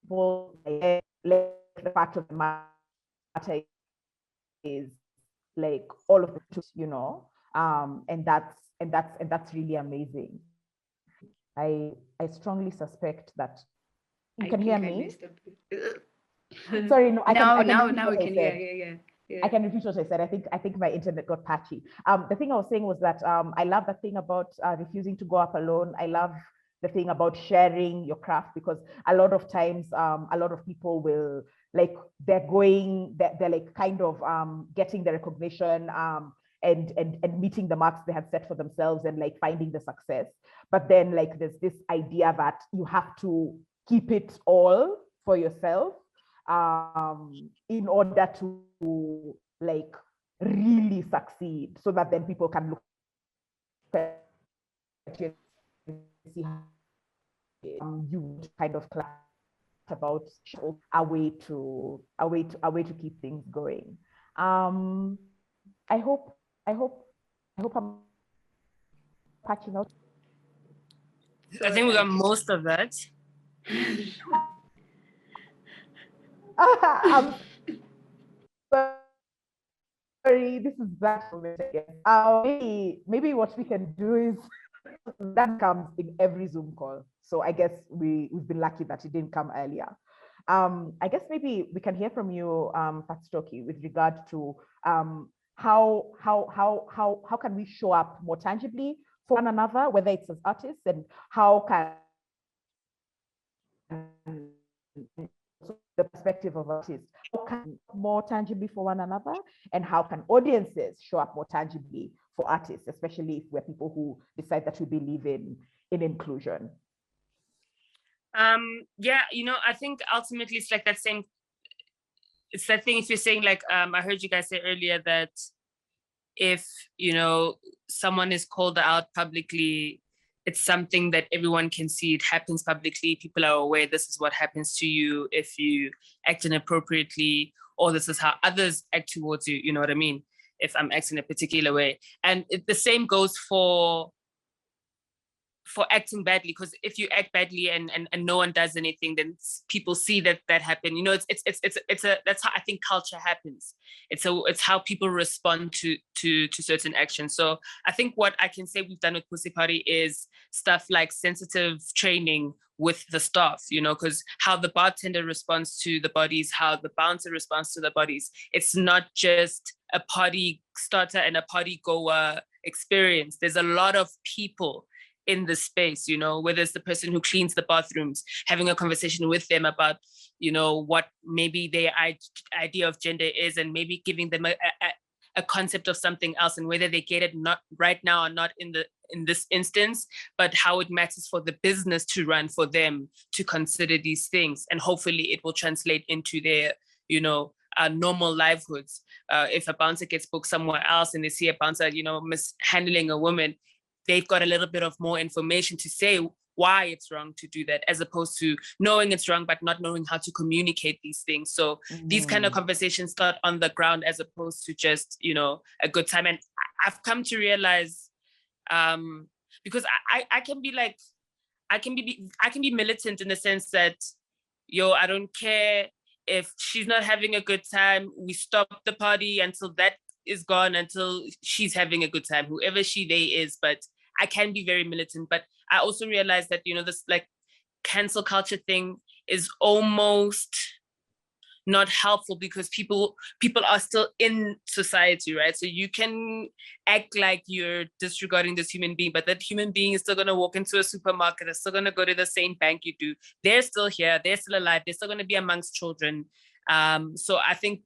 people like the fact of the matter is like all of the truth, you know, and that's really amazing. I strongly suspect that you can hear me. Sorry, no, now we can hear. Yeah. I can repeat what I said. I think my internet got patchy. The thing I was saying was that I love that thing about refusing to go up alone. I love the thing about sharing your craft, because a lot of times a lot of people will like they're like kind of getting the recognition and meeting the marks they had set for themselves and like finding the success. But then like there's this idea that you have to keep it all for yourself in order to like really succeed, so that then people can look at you and see how you kind of class about a way to keep things going. I hope I'm patching out. I think we got most of that. I'm sorry, this is bad for me. Maybe what we can do is that comes in every Zoom call. So I guess we've been lucky that it didn't come earlier. I guess maybe we can hear from you, Phatstoki, with regard to how can we show up more tangibly for one another, whether it's as artists, and how can the perspective of artists, how can more tangibly for one another, and how can audiences show up more tangibly for artists, especially if we're people who decide that we believe in inclusion. Yeah, you know, I think ultimately it's like that same, it's that thing if you're saying like, I heard you guys say earlier that if, you know, someone is called out publicly, it's something that everyone can see. It happens publicly. People are aware this is what happens to you if you act inappropriately, or this is how others act towards you. You know what I mean? If I'm acting a particular way. And the same goes for acting badly, because if you act badly and no one does anything, then people see that happen. You know, that's how I think culture happens. It's how people respond to certain actions. So I think what I can say we've done with Pussy Party is stuff like sensitive training with the staff, you know, because how the bartender responds to the bodies, how the bouncer responds to the bodies. It's not just a party starter and a party goer experience. There's a lot of people in the space, you know, whether it's the person who cleans the bathrooms, having a conversation with them about, you know, what maybe their idea of gender is, and maybe giving them a concept of something else, and whether they get it not right now or not in this instance, but how it matters for the business to run, for them to consider these things, and hopefully it will translate into their, you know, normal livelihoods. If a bouncer gets booked somewhere else and they see a bouncer, you know, mishandling a woman, they've got a little bit of more information to say why it's wrong to do that, as opposed to knowing it's wrong, but not knowing how to communicate these things. So these kind of conversations start on the ground, as opposed to just, you know, a good time. And I've come to realize, because I can be like, I can be militant in the sense that, yo, I don't care if she's not having a good time. We stop the party until that is gone, until she's having a good time, whoever they is. But I can be very militant. But I also realize that, you know, this like cancel culture thing is almost not helpful, because people are still in society, right? So you can act like you're disregarding this human being, but that human being is still going to walk into a supermarket, is still going to go to the same bank you do. They're still here, they're still alive, they're still going to be amongst children. So I think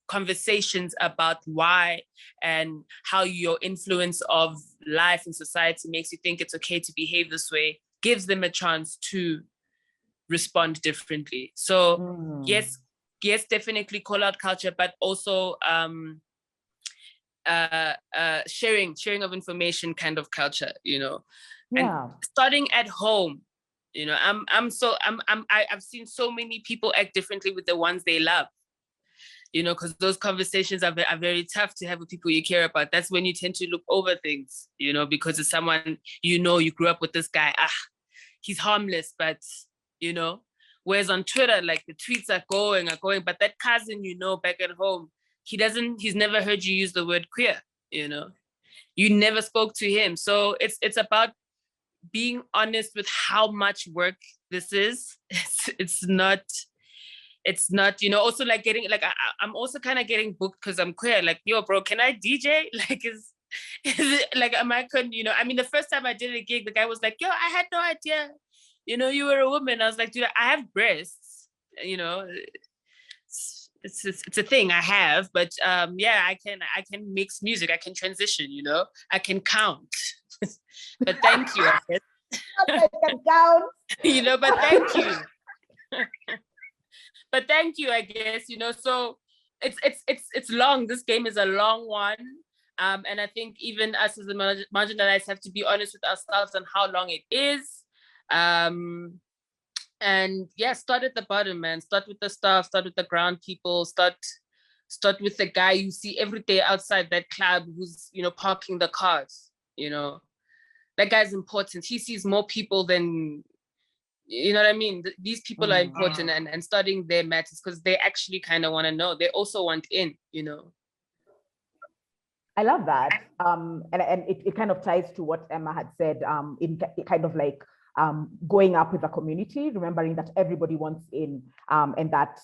conversations about why and how your influence of life and society makes you think it's okay to behave this way gives them a chance to respond differently. So yes, definitely call out culture, but also sharing of information kind of culture, you know. Yeah. And starting at home, you know, I've seen so many people act differently with the ones they love, you know, because those conversations are very tough to have with people you care about. That's when you tend to look over things, you know, because it's someone, you know, you grew up with this guy, he's harmless, but, you know, whereas on Twitter, like the tweets are going, but that cousin, you know, back at home, he's never heard you use the word queer, you know, you never spoke to him. So it's about being honest with how much work this is. It's not, you know, also like getting, like, I'm also kind of getting booked because I'm queer. Like, yo, bro, can I DJ? Like, Like, am I couldn't, I mean, the first time I did a gig, the guy was like, yo, I had no idea, you were a woman. I was like, dude, I have breasts, it's a thing I have, but yeah, I can mix music, I can transition, I can count. But thank you, I guess. I can count. But thank you. But thank you, I guess, so it's long. This game is a long one. And I think even us as the marginalized have to be honest with ourselves on how long it is. And yeah, start at the bottom, man. Start with the staff, start with the ground people, start with the guy you see every day outside that club who's, parking the cars, That guy's important. He sees more people than, you know what I mean? These people are important, and studying their matters because they actually kind of want to know. They also want in, I love that. And it kind of ties to what Emma had said, in kind of like going up with the community, remembering that everybody wants in, and that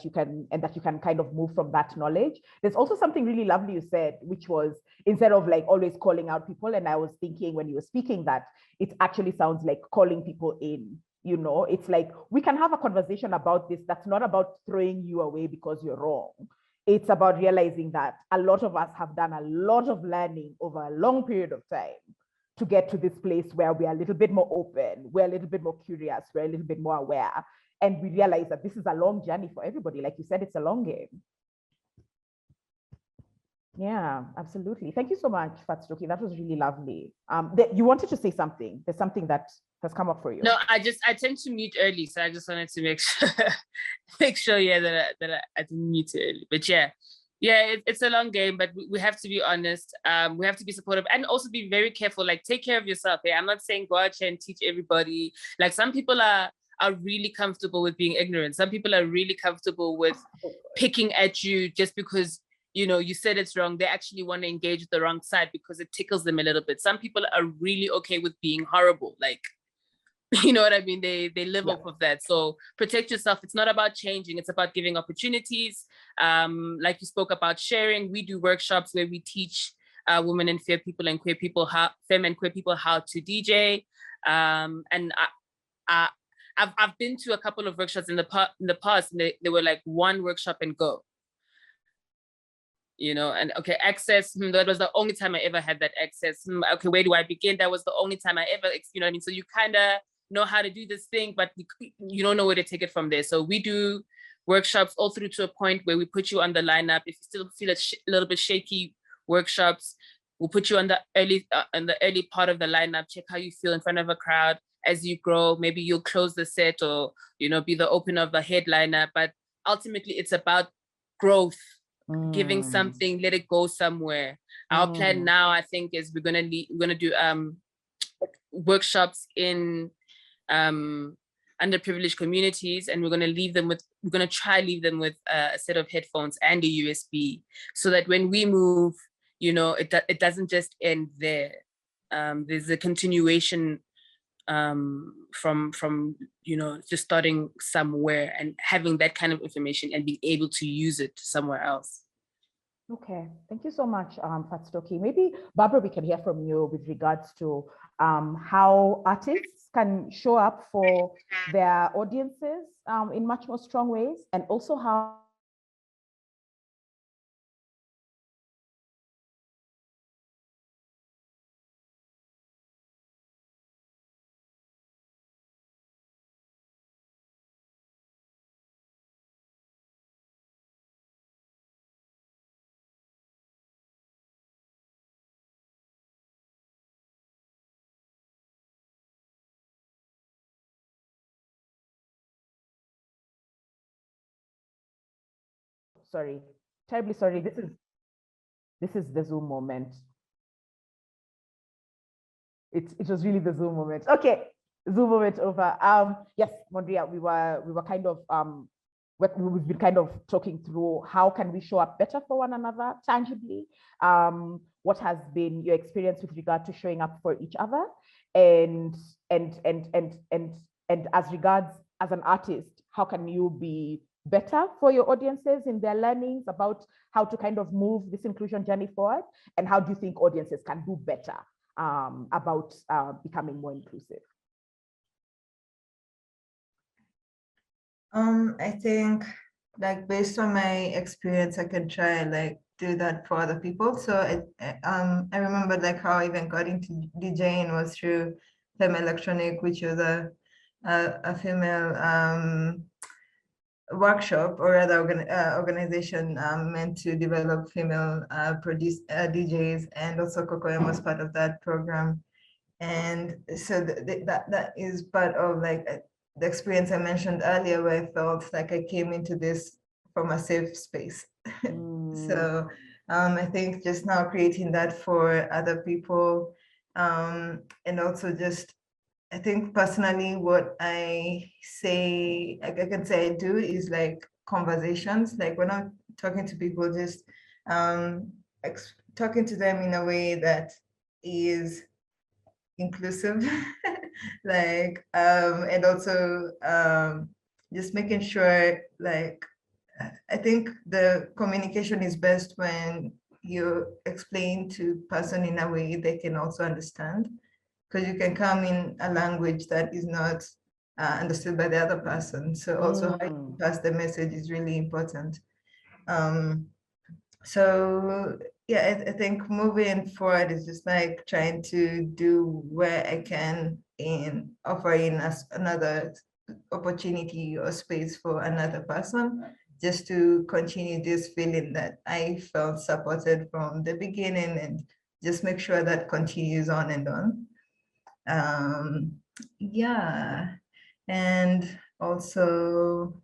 you can kind of move from that knowledge. There's also something really lovely you said, which was, instead of like always calling out people, and I was thinking when you were speaking that it actually sounds like calling people in. It's like, we can have a conversation about this that's not about throwing you away because you're wrong. It's about realizing that a lot of us have done a lot of learning over a long period of time to get to this place where we are a little bit more open, we're a little bit more curious, we're a little bit more aware. And we realize that this is a long journey for everybody. Like you said, it's a long game. Yeah, absolutely. Thank you so much, Phatstoki. That was really lovely. You wanted to say something. There's something that has come up for you. No, I tend to mute early, so I just wanted to make sure, yeah, that I didn't mute early. But yeah, it's a long game, but we have to be honest. We have to be supportive and also be very careful. Like, take care of yourself. I'm not saying go out here and teach everybody. Like, some people are really comfortable with being ignorant. Some people are really comfortable with picking at you just because you said it's wrong. They actually want to engage with the wrong side because it tickles them a little bit. Some people are really okay with being horrible. Like, you know what I mean? They live off of that. So protect yourself. It's not about changing. It's about giving opportunities. Like you spoke about sharing. We do workshops where we teach women and femme and queer people how to DJ. And I've been to a couple of workshops in the past, and they were like one workshop and go. And okay, access, that was the only time I ever had that access. Okay, where do I begin? That was the only time I ever, you know what I mean? So you kind of know how to do this thing, but you don't know where to take it from there. So we do workshops all through to a point where we put you on the lineup. If you still feel a little bit shaky, workshops, we'll put you on the early part of the lineup, check how you feel in front of a crowd. As you grow, maybe you'll close the set or, be the opener of the headliner. But ultimately, it's about growth. Giving something, let it go somewhere. Our plan now, I think, is we're gonna do workshops in underprivileged communities, and we're gonna try leave them with a set of headphones and a USB, so that when we move, it doesn't just end there. There's a continuation from just starting somewhere and having that kind of information and being able to use it somewhere else. Okay, thank you so much, Phatstoki. Maybe, Barbara, we can hear from you with regards to how artists can show up for their audiences in much more strong ways, and also how sorry, terribly sorry. This is the Zoom moment. It was really the Zoom moment. Okay, Zoom moment over. Yes, MONRHEA, we were kind of we've been kind of talking through how can we show up better for one another tangibly. What has been your experience with regard to showing up for each other, and as regards as an artist, how can you be better for your audiences in their learnings about how to kind of move this inclusion journey forward? And how do you think audiences can do better about becoming more inclusive? I think, like, based on my experience, I can try and like do that for other people. So I remember like how I even got into DJing was through Femme Electronic, which was a female workshop, or rather organization meant to develop female DJs, and also Coco Em was part of that program. And so that is part of like the experience I mentioned earlier, where I felt like I came into this from a safe space. So I think just now creating that for other people, and also just, I think personally what I say, like I can say I do is like conversations, like when I'm talking to people, just talking to them in a way that is inclusive, like and also just making sure, like, I think the communication is best when you explain to person in a way they can also understand, because you can come in a language that is not understood by the other person. So also how you pass the message is really important. So yeah, I think moving forward is just like trying to do where I can in offering us another opportunity or space for another person, just to continue this feeling that I felt supported from the beginning, and just make sure that continues on and on. Yeah, and also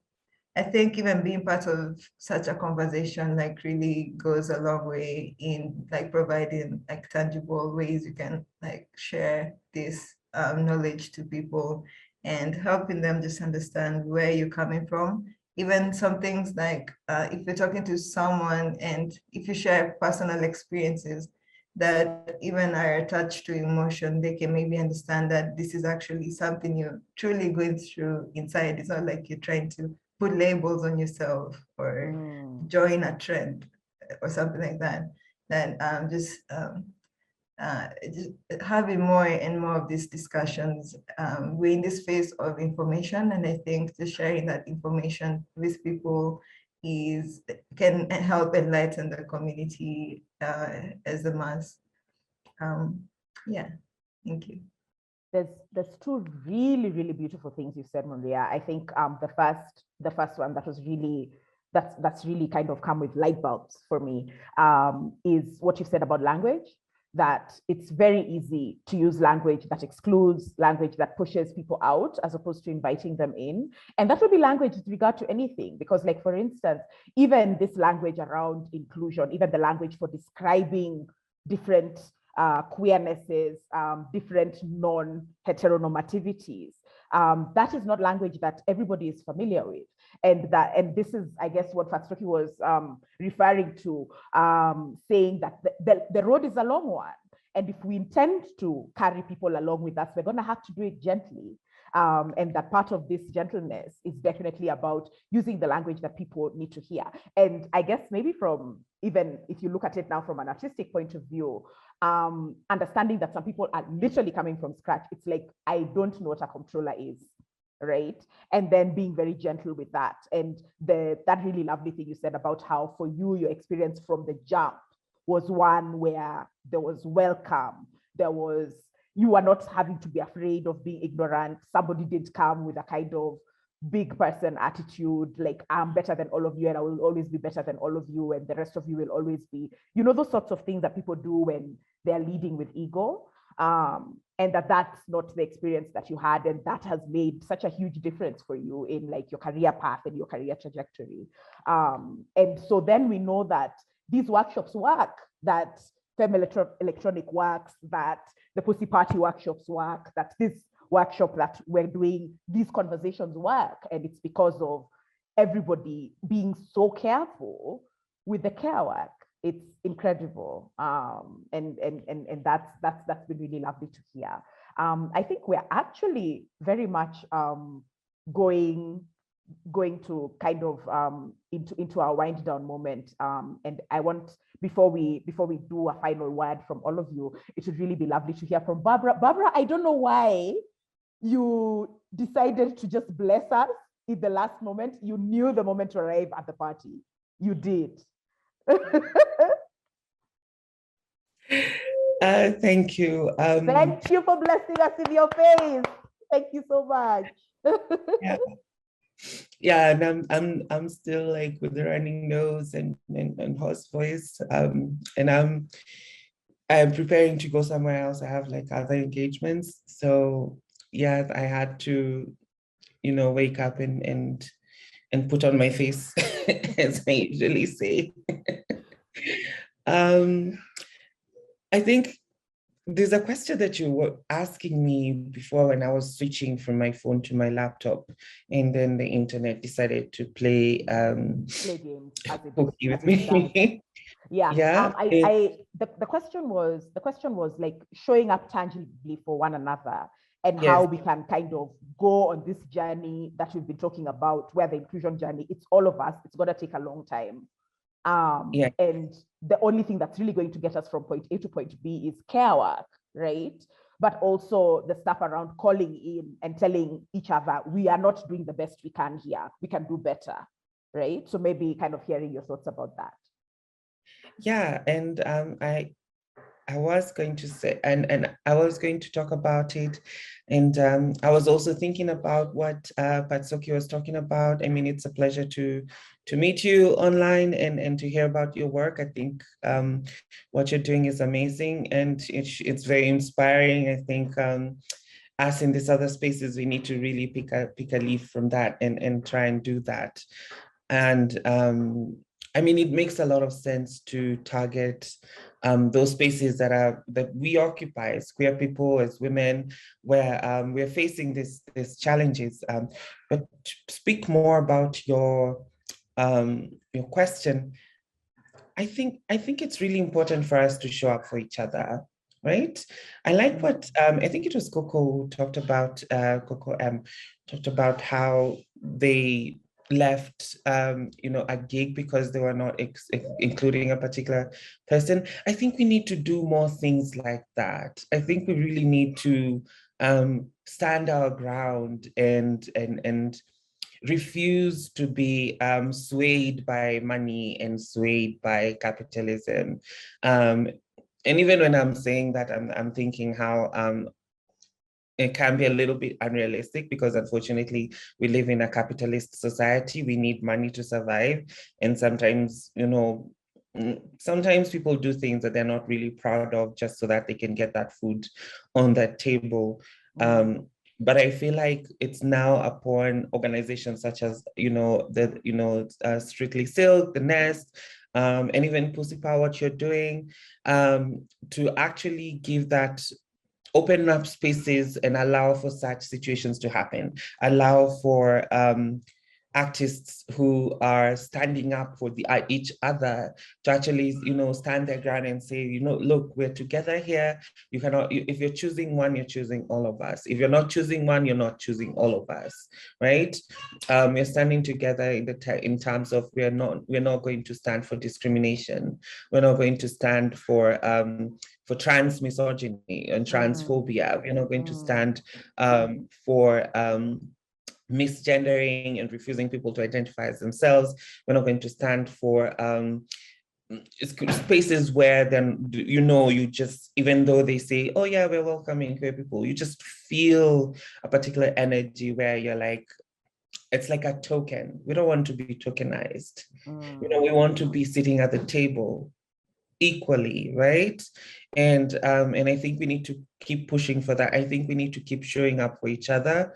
I think even being part of such a conversation like really goes a long way in like providing like tangible ways you can like share this knowledge to people, and helping them just understand where you're coming from. Even some things like if you're talking to someone and if you share personal experiences that even are attached to emotion, they can maybe understand that this is actually something you're truly going through inside. It's not like you're trying to put labels on yourself or join a trend or something like that. Then just having more and more of these discussions. We're in this phase of information, and I think just sharing that information with people can help enlighten the community as a mass. Yeah, thank you. There's two really, really beautiful things you said, Monhrea. I think the first one that was really that's really kind of come with light bulbs for me is what you said about language, that it's very easy to use language that excludes, language that pushes people out, as opposed to inviting them in. And that would be language with regard to anything, because like, for instance, even this language around inclusion, even the language for describing different queernesses, different non-heteronormativities, that is not language that everybody is familiar with. And this is, I guess, what Phatstoki was referring to, saying that the road is a long one. And if we intend to carry people along with us, we're going to have to do it gently. And that part of this gentleness is definitely about using the language that people need to hear. And I guess maybe from, even if you look at it now from an artistic point of view, understanding that some people are literally coming from scratch. It's like, I don't know what a controller is, right? And then being very gentle with that. And that really lovely thing you said about how for you, your experience from the jump was one where there was welcome, you were not having to be afraid of being ignorant. Somebody did come with a kind of big person attitude, like, I'm better than all of you and I will always be better than all of you and the rest of you will always be, those sorts of things that people do when they're leading with ego. And that's not the experience that you had, and that has made such a huge difference for you in like your career path and your career trajectory. And so then we know that these workshops work, that Femme Electronic works, that the Pussy Party workshops work, that this workshop that we're doing, these conversations work. And it's because of everybody being so careful with the care work. It's incredible. And that's been really lovely to hear. I think we're actually very much going going to kind of into our wind down moment. And I want, before we do a final word from all of you, it would really be lovely to hear from Barbra. Barbra, I don't know why you decided to just bless us in the last moment. You knew the moment to arrive at the party. You did. Thank you. Thank you for blessing us in your face. Thank you so much. Yeah, and I'm still like with the running nose and hoarse voice. And I'm preparing to go somewhere else. I have like other engagements. So yeah, I had to, wake up and put on my face, as I usually say. I think there's a question that you were asking me before when I was switching from my phone to my laptop, and then the internet decided to play games with me. Yeah. Yeah. The question was like showing up tangibly for one another, and Yes. how we can kind of go on this journey that we've been talking about, where the inclusion journey, it's all of us. It's gonna take a long time. Yeah. And the only thing that's really going to get us from point A to point B is care work, right? But also the stuff around calling in and telling each other, we are not doing the best we can here. We can do better, right? So maybe kind of hearing your thoughts about that. Yeah, and I was going to say, and I was going to talk about it. And I was also thinking about what Phatstoki was talking about. I mean, it's a pleasure to meet you online and to hear about your work. I think what you're doing is amazing, and it's very inspiring. I think us in these other spaces, we need to really pick a leaf from that and try and do that. And I mean, it makes a lot of sense to target those spaces that we occupy as queer people, as women, where we're facing these challenges. But to speak more about your question, I think it's really important for us to show up for each other, right? I like what I think it was Coco talked about. Coco Em talked about how they left a gig because they were not including a particular person. I think we need to do more things like that. I think we really need to stand our ground and refuse to be swayed by money and swayed by capitalism. And even when I'm saying that, I'm thinking how it can be a little bit unrealistic, because unfortunately we live in a capitalist society. We need money to survive. And sometimes, sometimes people do things that they're not really proud of just so that they can get that food on that table. But I feel like it's now upon organizations such as, Strictly Silk, The Nest, and even Pussy Power, what you're doing, to actually give that, open up spaces and allow for such situations to happen, allow for artists who are standing up for each other to actually, stand their ground and say, look, we're together here. You cannot, if you're choosing one, you're choosing all of us. If you're not choosing one, you're not choosing all of us, right? We're standing together in terms of we're not going to stand for discrimination. We're not going to stand for trans misogyny and transphobia. We're not going to stand for misgendering and refusing people to identify as themselves. We're not going to stand for spaces where then, you just, even though they say, oh yeah, we're welcoming queer people, you just feel a particular energy where you're like, it's like a token. We don't want to be tokenized. We want to be sitting at the table equally, right? And I think we need to keep pushing for that. I think we need to keep showing up for each other,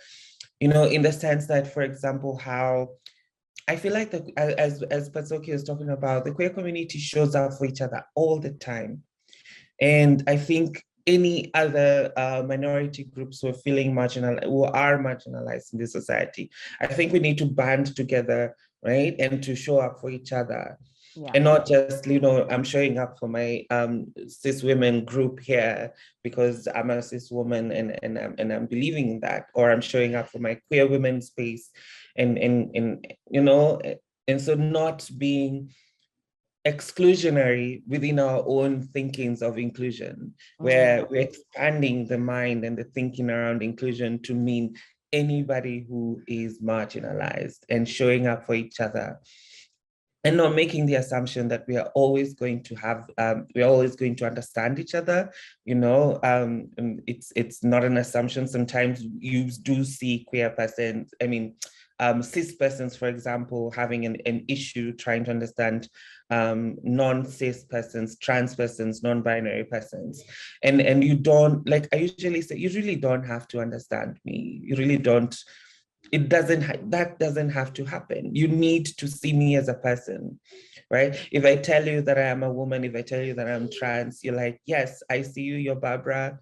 in the sense that, for example, how I feel like as Phatstoki was talking about, the queer community shows up for each other all the time. And I think any other minority groups who are feeling marginalized, who are marginalized in this society, I think we need to band together, right? And to show up for each other. Yeah. And not just, you know, I'm showing up for my cis women group here because I'm a cis woman and I'm believing in that, or I'm showing up for my queer women space and you know, and so not being exclusionary within our own thinkings of inclusion, where we're expanding the mind and the thinking around inclusion to mean anybody who is marginalized, and showing up for each other, and not making the assumption that we are always going to have, we're always going to understand each other. You know, it's not an assumption. Sometimes you do see queer persons, I mean, cis persons, for example, having an issue trying to understand non-cis persons, trans persons, non-binary persons. And you don't, like I usually say, you really don't have to understand me. You really don't. That doesn't have to happen. You need to see me as a person, right? If I tell you that I am a woman, if I tell you that I'm trans, you're like, yes, I see you, you're Barbara.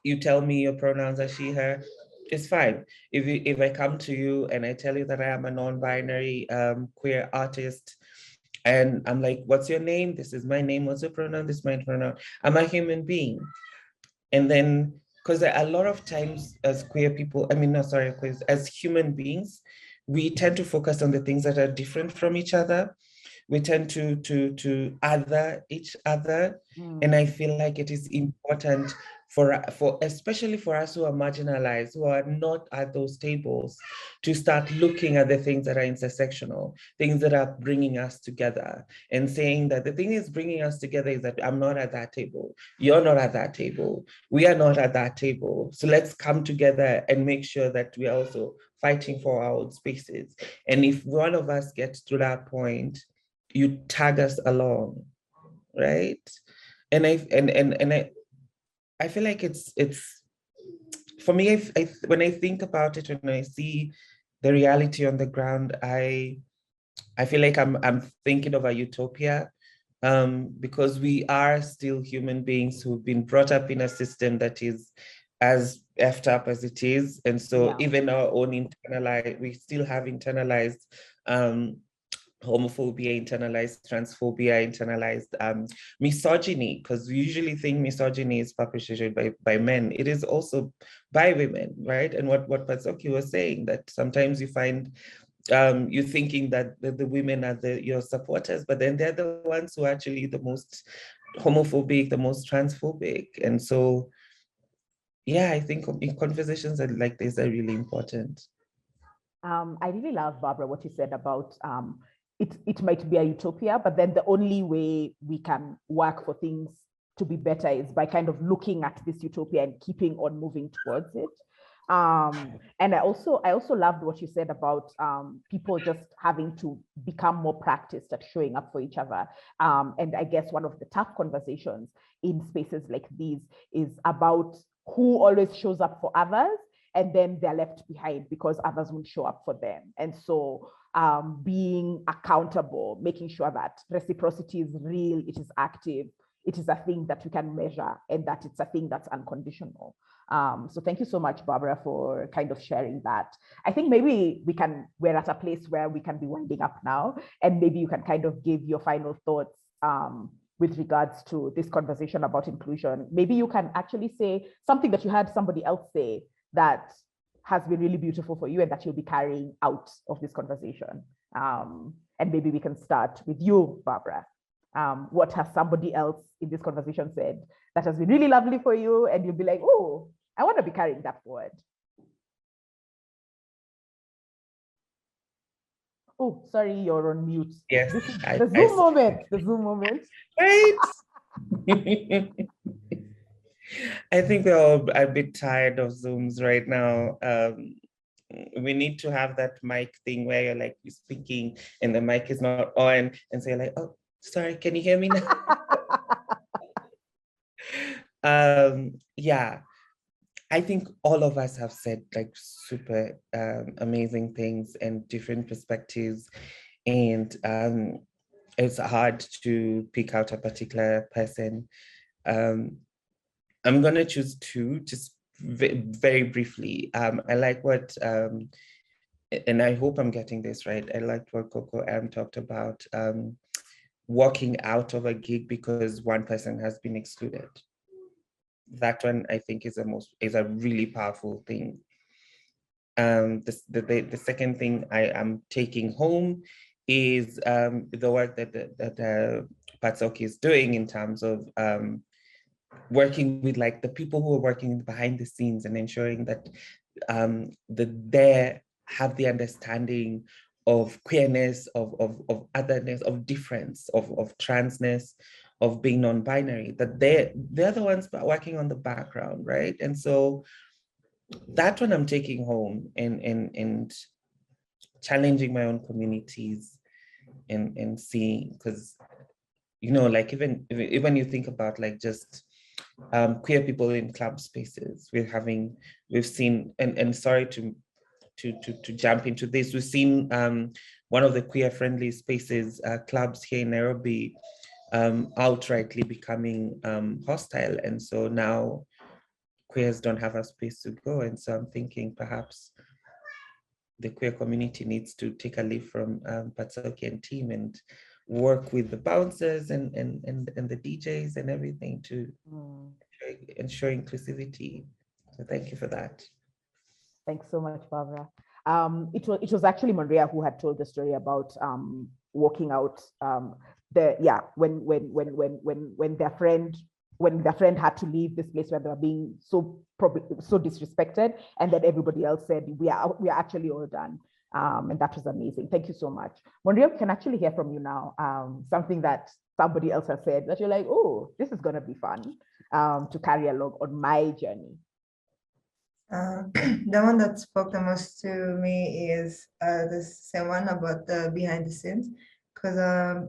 You tell me your pronouns are she, her, it's fine. If I come to you and I tell you that I am a non-binary queer artist, and I'm like, what's your name? This is my name. What's your pronoun? This is my pronoun. I'm a human being. And then, because a lot of times as queer people, I mean, no, sorry, as human beings, we tend to focus on the things that are different from each other. We tend to other each other. And I feel like it is important for especially for us who are marginalized, who are not at those tables, to start looking at the things that are intersectional, things that are bringing us together, and saying that the thing is bringing us together is that I'm not at that table, you're not at that table, we are not at that table. So let's come together and make sure that we are also fighting for our own spaces. And if one of us gets to that point, you tag us along, right? And I feel like it's for me. When I think about it, when I see the reality on the ground, I feel like I'm thinking of a utopia, because we are still human beings who've been brought up in a system that is as effed up as it is, and so even our own internalized, we still have internalized homophobia, internalized transphobia, internalized misogyny, because we usually think misogyny is perpetrated by men. It is also by women, right? And what Phatstoki was saying, that sometimes you find you're thinking that the women are your supporters, but then they're the ones who are actually the most homophobic, the most transphobic. And so, yeah, I think conversations like this are really important. I really love, Barbara, what you said about it might be a utopia, but then the only way we can work for things to be better is by kind of looking at this utopia and keeping on moving towards it. And I also loved what you said about people just having to become more practiced at showing up for each other. And I guess one of the tough conversations in spaces like these is about who always shows up for others, and then they're left behind because others won't show up for them. And so being accountable, making sure that reciprocity is real, it is active, it is a thing that we can measure, and that it's a thing that's unconditional. So thank you so much, Barbara, for kind of sharing that. I think maybe we're at a place where we can be winding up now, and maybe you can kind of give your final thoughts with regards to this conversation about inclusion. Maybe you can actually say something that you had somebody else say that has been really beautiful for you and that you'll be carrying out of this conversation. And maybe we can start with you, Barbara. What has somebody else in this conversation said that has been really lovely for you, and you'll be like, oh, I want to be carrying that forward. Oh, sorry, you're on mute. Yes, This is the Zoom moment. The Zoom moment. Right. I think we're all a bit tired of Zooms right now. We need to have that mic thing where you're speaking and the mic is not on, and so you're like, oh, sorry, can you hear me now? Yeah, I think all of us have said super amazing things and different perspectives, and it's hard to pick out a particular person. I'm gonna choose two, just very briefly. I like what, and I hope I'm getting this right, I liked what Coco Em talked about walking out of a gig because one person has been excluded. That one, I think, is a really powerful thing. The second thing I am taking home is the work that Phatstoki is doing in terms of working with like the people who are working behind the scenes and ensuring that they have the understanding of queerness, of otherness, of difference, of transness, of being non-binary, that they're the ones working on the background, right? And so that one I'm taking home and challenging my own communities and seeing, because, you know, like even you think about like just queer people in club spaces, we've seen, and sorry to jump into this, we've seen one of the queer friendly spaces, clubs here in Nairobi, outrightly becoming hostile. And so now queers don't have a space to go. And so I'm thinking perhaps the queer community needs to take a leaf from Phatstoki and team and work with the bouncers and the DJs and everything to ensure inclusivity. So thank you for that. Thanks so much, Barbara. It was actually Monhrea who had told the story about walking out. When their friend had to leave this place where they were being so disrespected, and then everybody else said we are actually all done. And that was amazing. Thank you so much. Monhrea, we can actually hear from you now. Something that somebody else has said that you're like, oh, this is gonna be fun to carry along on my journey. The one that spoke the most to me is the same one about the behind the scenes, because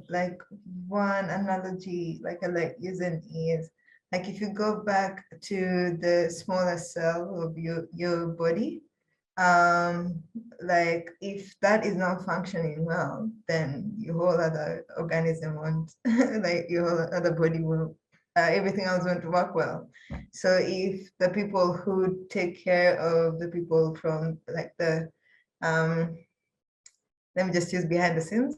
like one analogy like I like using is like if you go back to the smallest cell of your body, like if that is not functioning well, then your whole other organism won't like your whole other body will everything else won't work well. So if the people who take care of the people from like the let me just use behind the scenes.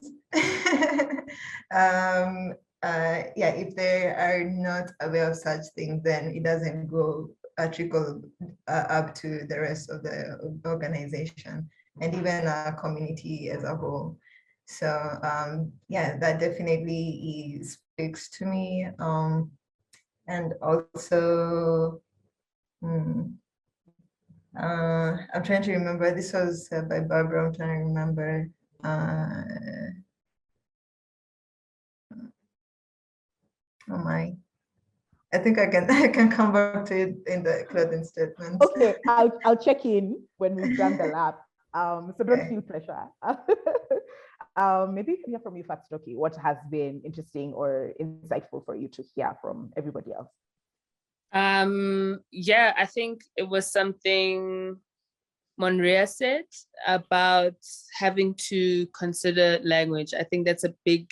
If they are not aware of such things, then it doesn't go trickle up to the rest of the organization and even our community as a whole. So that definitely speaks to me. And also, I'm trying to remember, this was by Barbara, I'm trying to remember. Oh my, I think I can come back to it in the clothing statement. Okay, I'll check in when we've done the lab. So don't feel pressure. Maybe we can hear from you, Phatstoki. What has been interesting or insightful for you to hear from everybody else? I think it was something Monhrea said about having to consider language. I think that's a big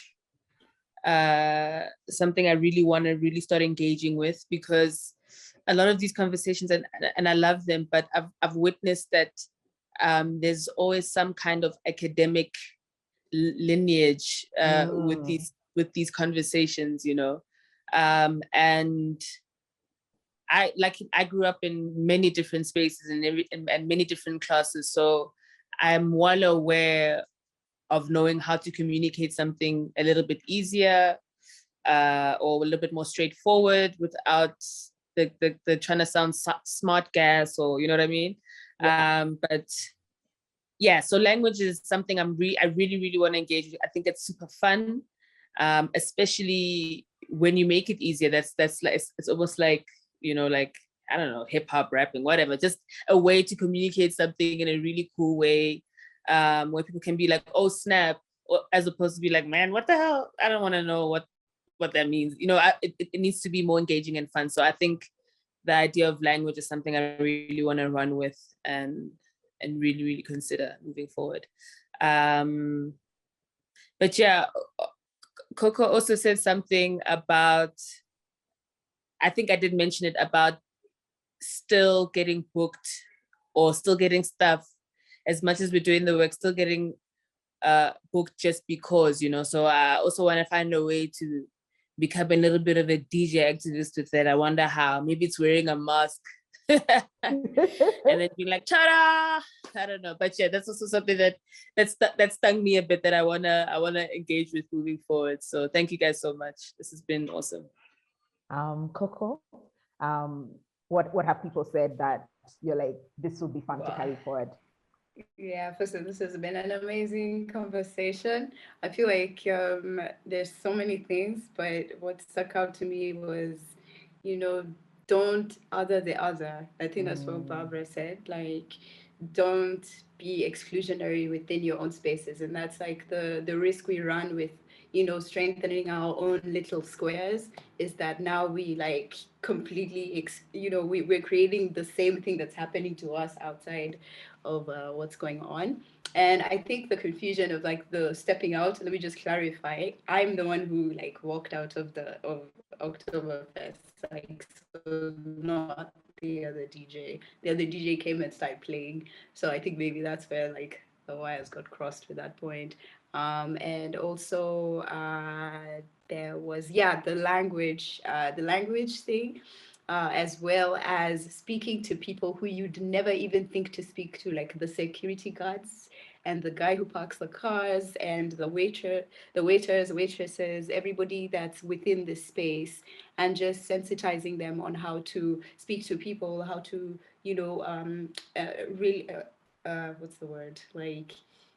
something I really want to really start engaging with, because a lot of these conversations, and I love them, but I've witnessed that there's always some kind of academic lineage with these conversations, you know, and I grew up in many different spaces and many different classes, so I'm well aware of knowing how to communicate something a little bit easier or a little bit more straightforward without the trying to sound smart gas, or you know what I mean. But yeah, so language is something I really want to engage with. I think it's super fun, especially when you make it easier. That's like it's almost like, you know, like, I don't know, hip hop, rapping, whatever, just a way to communicate something in a really cool way, where people can be like, oh snap, as opposed to be like, man, what the hell? I don't want to know what that means. You know, it needs to be more engaging and fun. So I think the idea of language is something I really want to run with and really consider moving forward. But yeah, Coco also said something about, I think I did mention it, about still getting booked or still getting stuff, as much as we're doing the work, still getting booked just because, you know. So I also want to find a way to become a little bit of a DJ activist with it. I wonder how. Maybe it's wearing a mask and then being like, ta-da! I don't know. But yeah, that's also something that stung me a bit that I wanna engage with moving forward. So thank you guys so much. This has been awesome. Coco, what have people said that you're like, this would be fun to carry forward? Yeah, first of all, this has been an amazing conversation. I feel like there's so many things, but what stuck out to me was, you know, don't other the other. I think that's what Barbara said. Like, don't be exclusionary within your own spaces, and that's like the risk we run with, you know, strengthening our own little squares, is that now we like completely we're creating the same thing that's happening to us outside of what's going on. And I think the confusion of like the stepping out, let me just clarify, I'm the one who like walked out of Oktoberfest, like, so not the other DJ. The other DJ came and started playing. So I think maybe that's where like the wires got crossed with that point. And also there was, the language thing. As well as speaking to people who you'd never even think to speak to, like the security guards and the guy who parks the cars and the waiters, waitresses, everybody that's within this space, and just sensitizing them on how to speak to people, how to, really, what's the word? Like,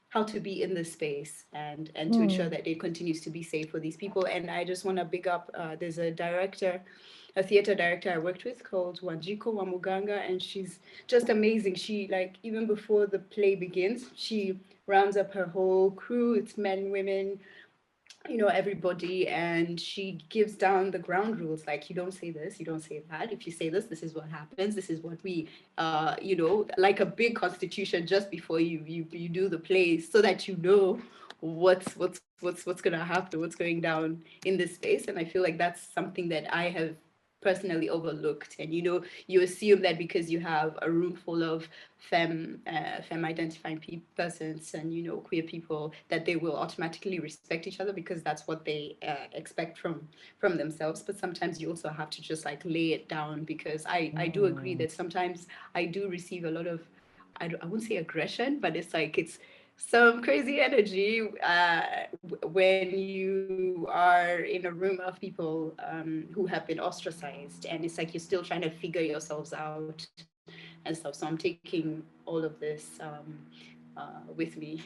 how to be in the space and to ensure that it continues to be safe for these people. And I just want to big up, there's a theater director I worked with called Wanjiru Maureen, and she's just amazing. She, like, even before the play begins, she rounds up her whole crew, it's men, women, everybody, and she gives down the ground rules, like, you don't say this, you don't say that. If you say this, this is what happens. This is what we, like a big constitution just before you do the play, so that you know what's gonna happen, what's going down in this space. And I feel like that's something that I have personally overlooked. And you assume that because you have a room full of femme identifying persons and queer people, that they will automatically respect each other because that's what they expect from themselves. But sometimes you also have to just like lay it down, because I do agree that sometimes I do receive a lot of, I won't say aggression, but it's some crazy energy when you are in a room of people who have been ostracized, and it's like you're still trying to figure yourselves out and stuff. So I'm taking all of this with me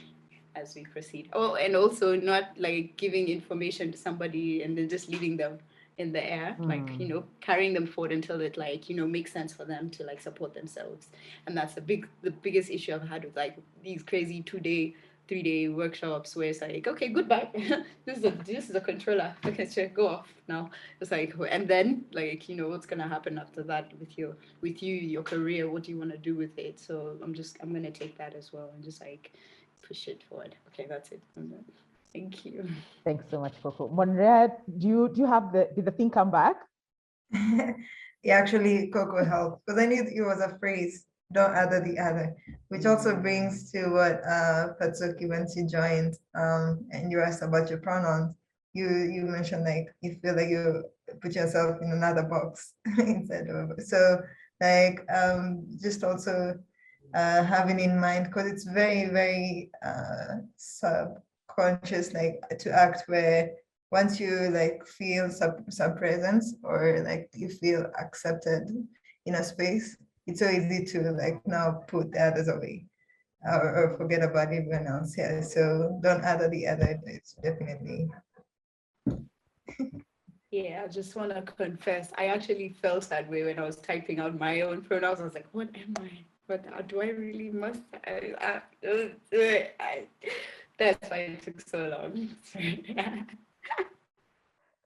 as we proceed. Oh, and also not like giving information to somebody and then just leaving them in the air, like, carrying them forward until it like, makes sense for them to like support themselves. And that's the biggest issue I've had with like these crazy 2-day, 3-day workshops where it's like, okay, goodbye. this is a controller. Okay, sure, go off now. It's like, and then like, what's gonna happen after that with your career? What do you want to do with it? So I'm gonna take that as well and just like push it forward. Okay, that's it. Thank you. Thanks so much, Coco. Monhrea, do you have did the thing come back? Yeah, actually, Coco helped, because I knew it was a phrase, don't other the other, which also brings to what Phatstoki, when she joined, and you asked about your pronouns, you mentioned like you feel like you put yourself in another box instead of, so like just also having in mind, because it's very, very subconscious, like to act where once you like feel some presence, or like you feel accepted in a space, it's so easy to like now put the others away or forget about everyone else. Yeah, so don't other the other. It's definitely. Yeah, I just want to confess, I actually felt that way when I was typing out my own pronouns. I was like, what am I? But do I really must? That's why it took so long.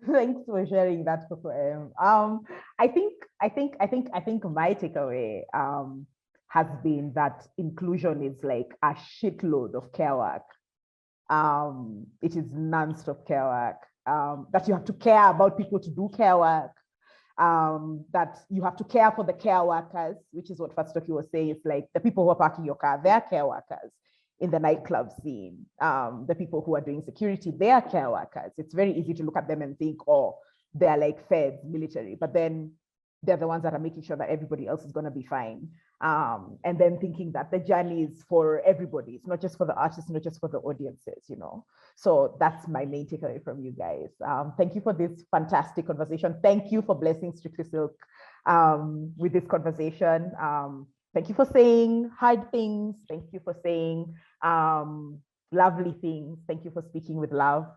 Thanks for sharing that, Coco Em. I think my takeaway has been that inclusion is like a shitload of care work. It is non-stop care work. That you have to care about people to do care work. That you have to care for the care workers, which is what Phatstoki was saying. It's like the people who are parking your car, they're care workers. in the nightclub scene, the people who are doing security, they are care workers. It's very easy to look at them and think, oh, they're like feds, military, but then they're the ones that are making sure that everybody else is going to be fine. And then thinking that the journey is for everybody. It's not just for the artists, not just for the audiences, you know. So that's my main takeaway from you guys. Thank you for this fantastic conversation. Thank you for blessing Strictly Silk with this conversation. Thank you for saying hard things. Thank you for saying lovely things. Thank you for speaking with love.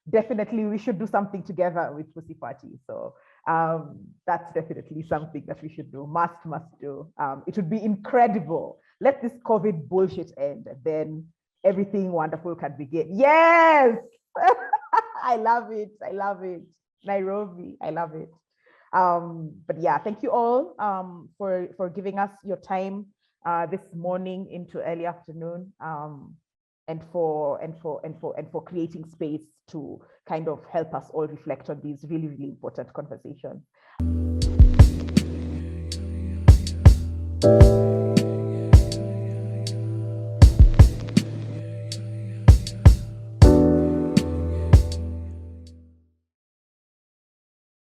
Definitely, we should do something together with Pussy Party. So that's definitely something that we should do, must do. It would be incredible. Let this COVID bullshit end, and then everything wonderful can begin. Yes, I love it. I love it. Nairobi, I love it. But yeah, thank you all for giving us your time this morning into early afternoon. And for creating space to kind of help us all reflect on these really, really important conversations.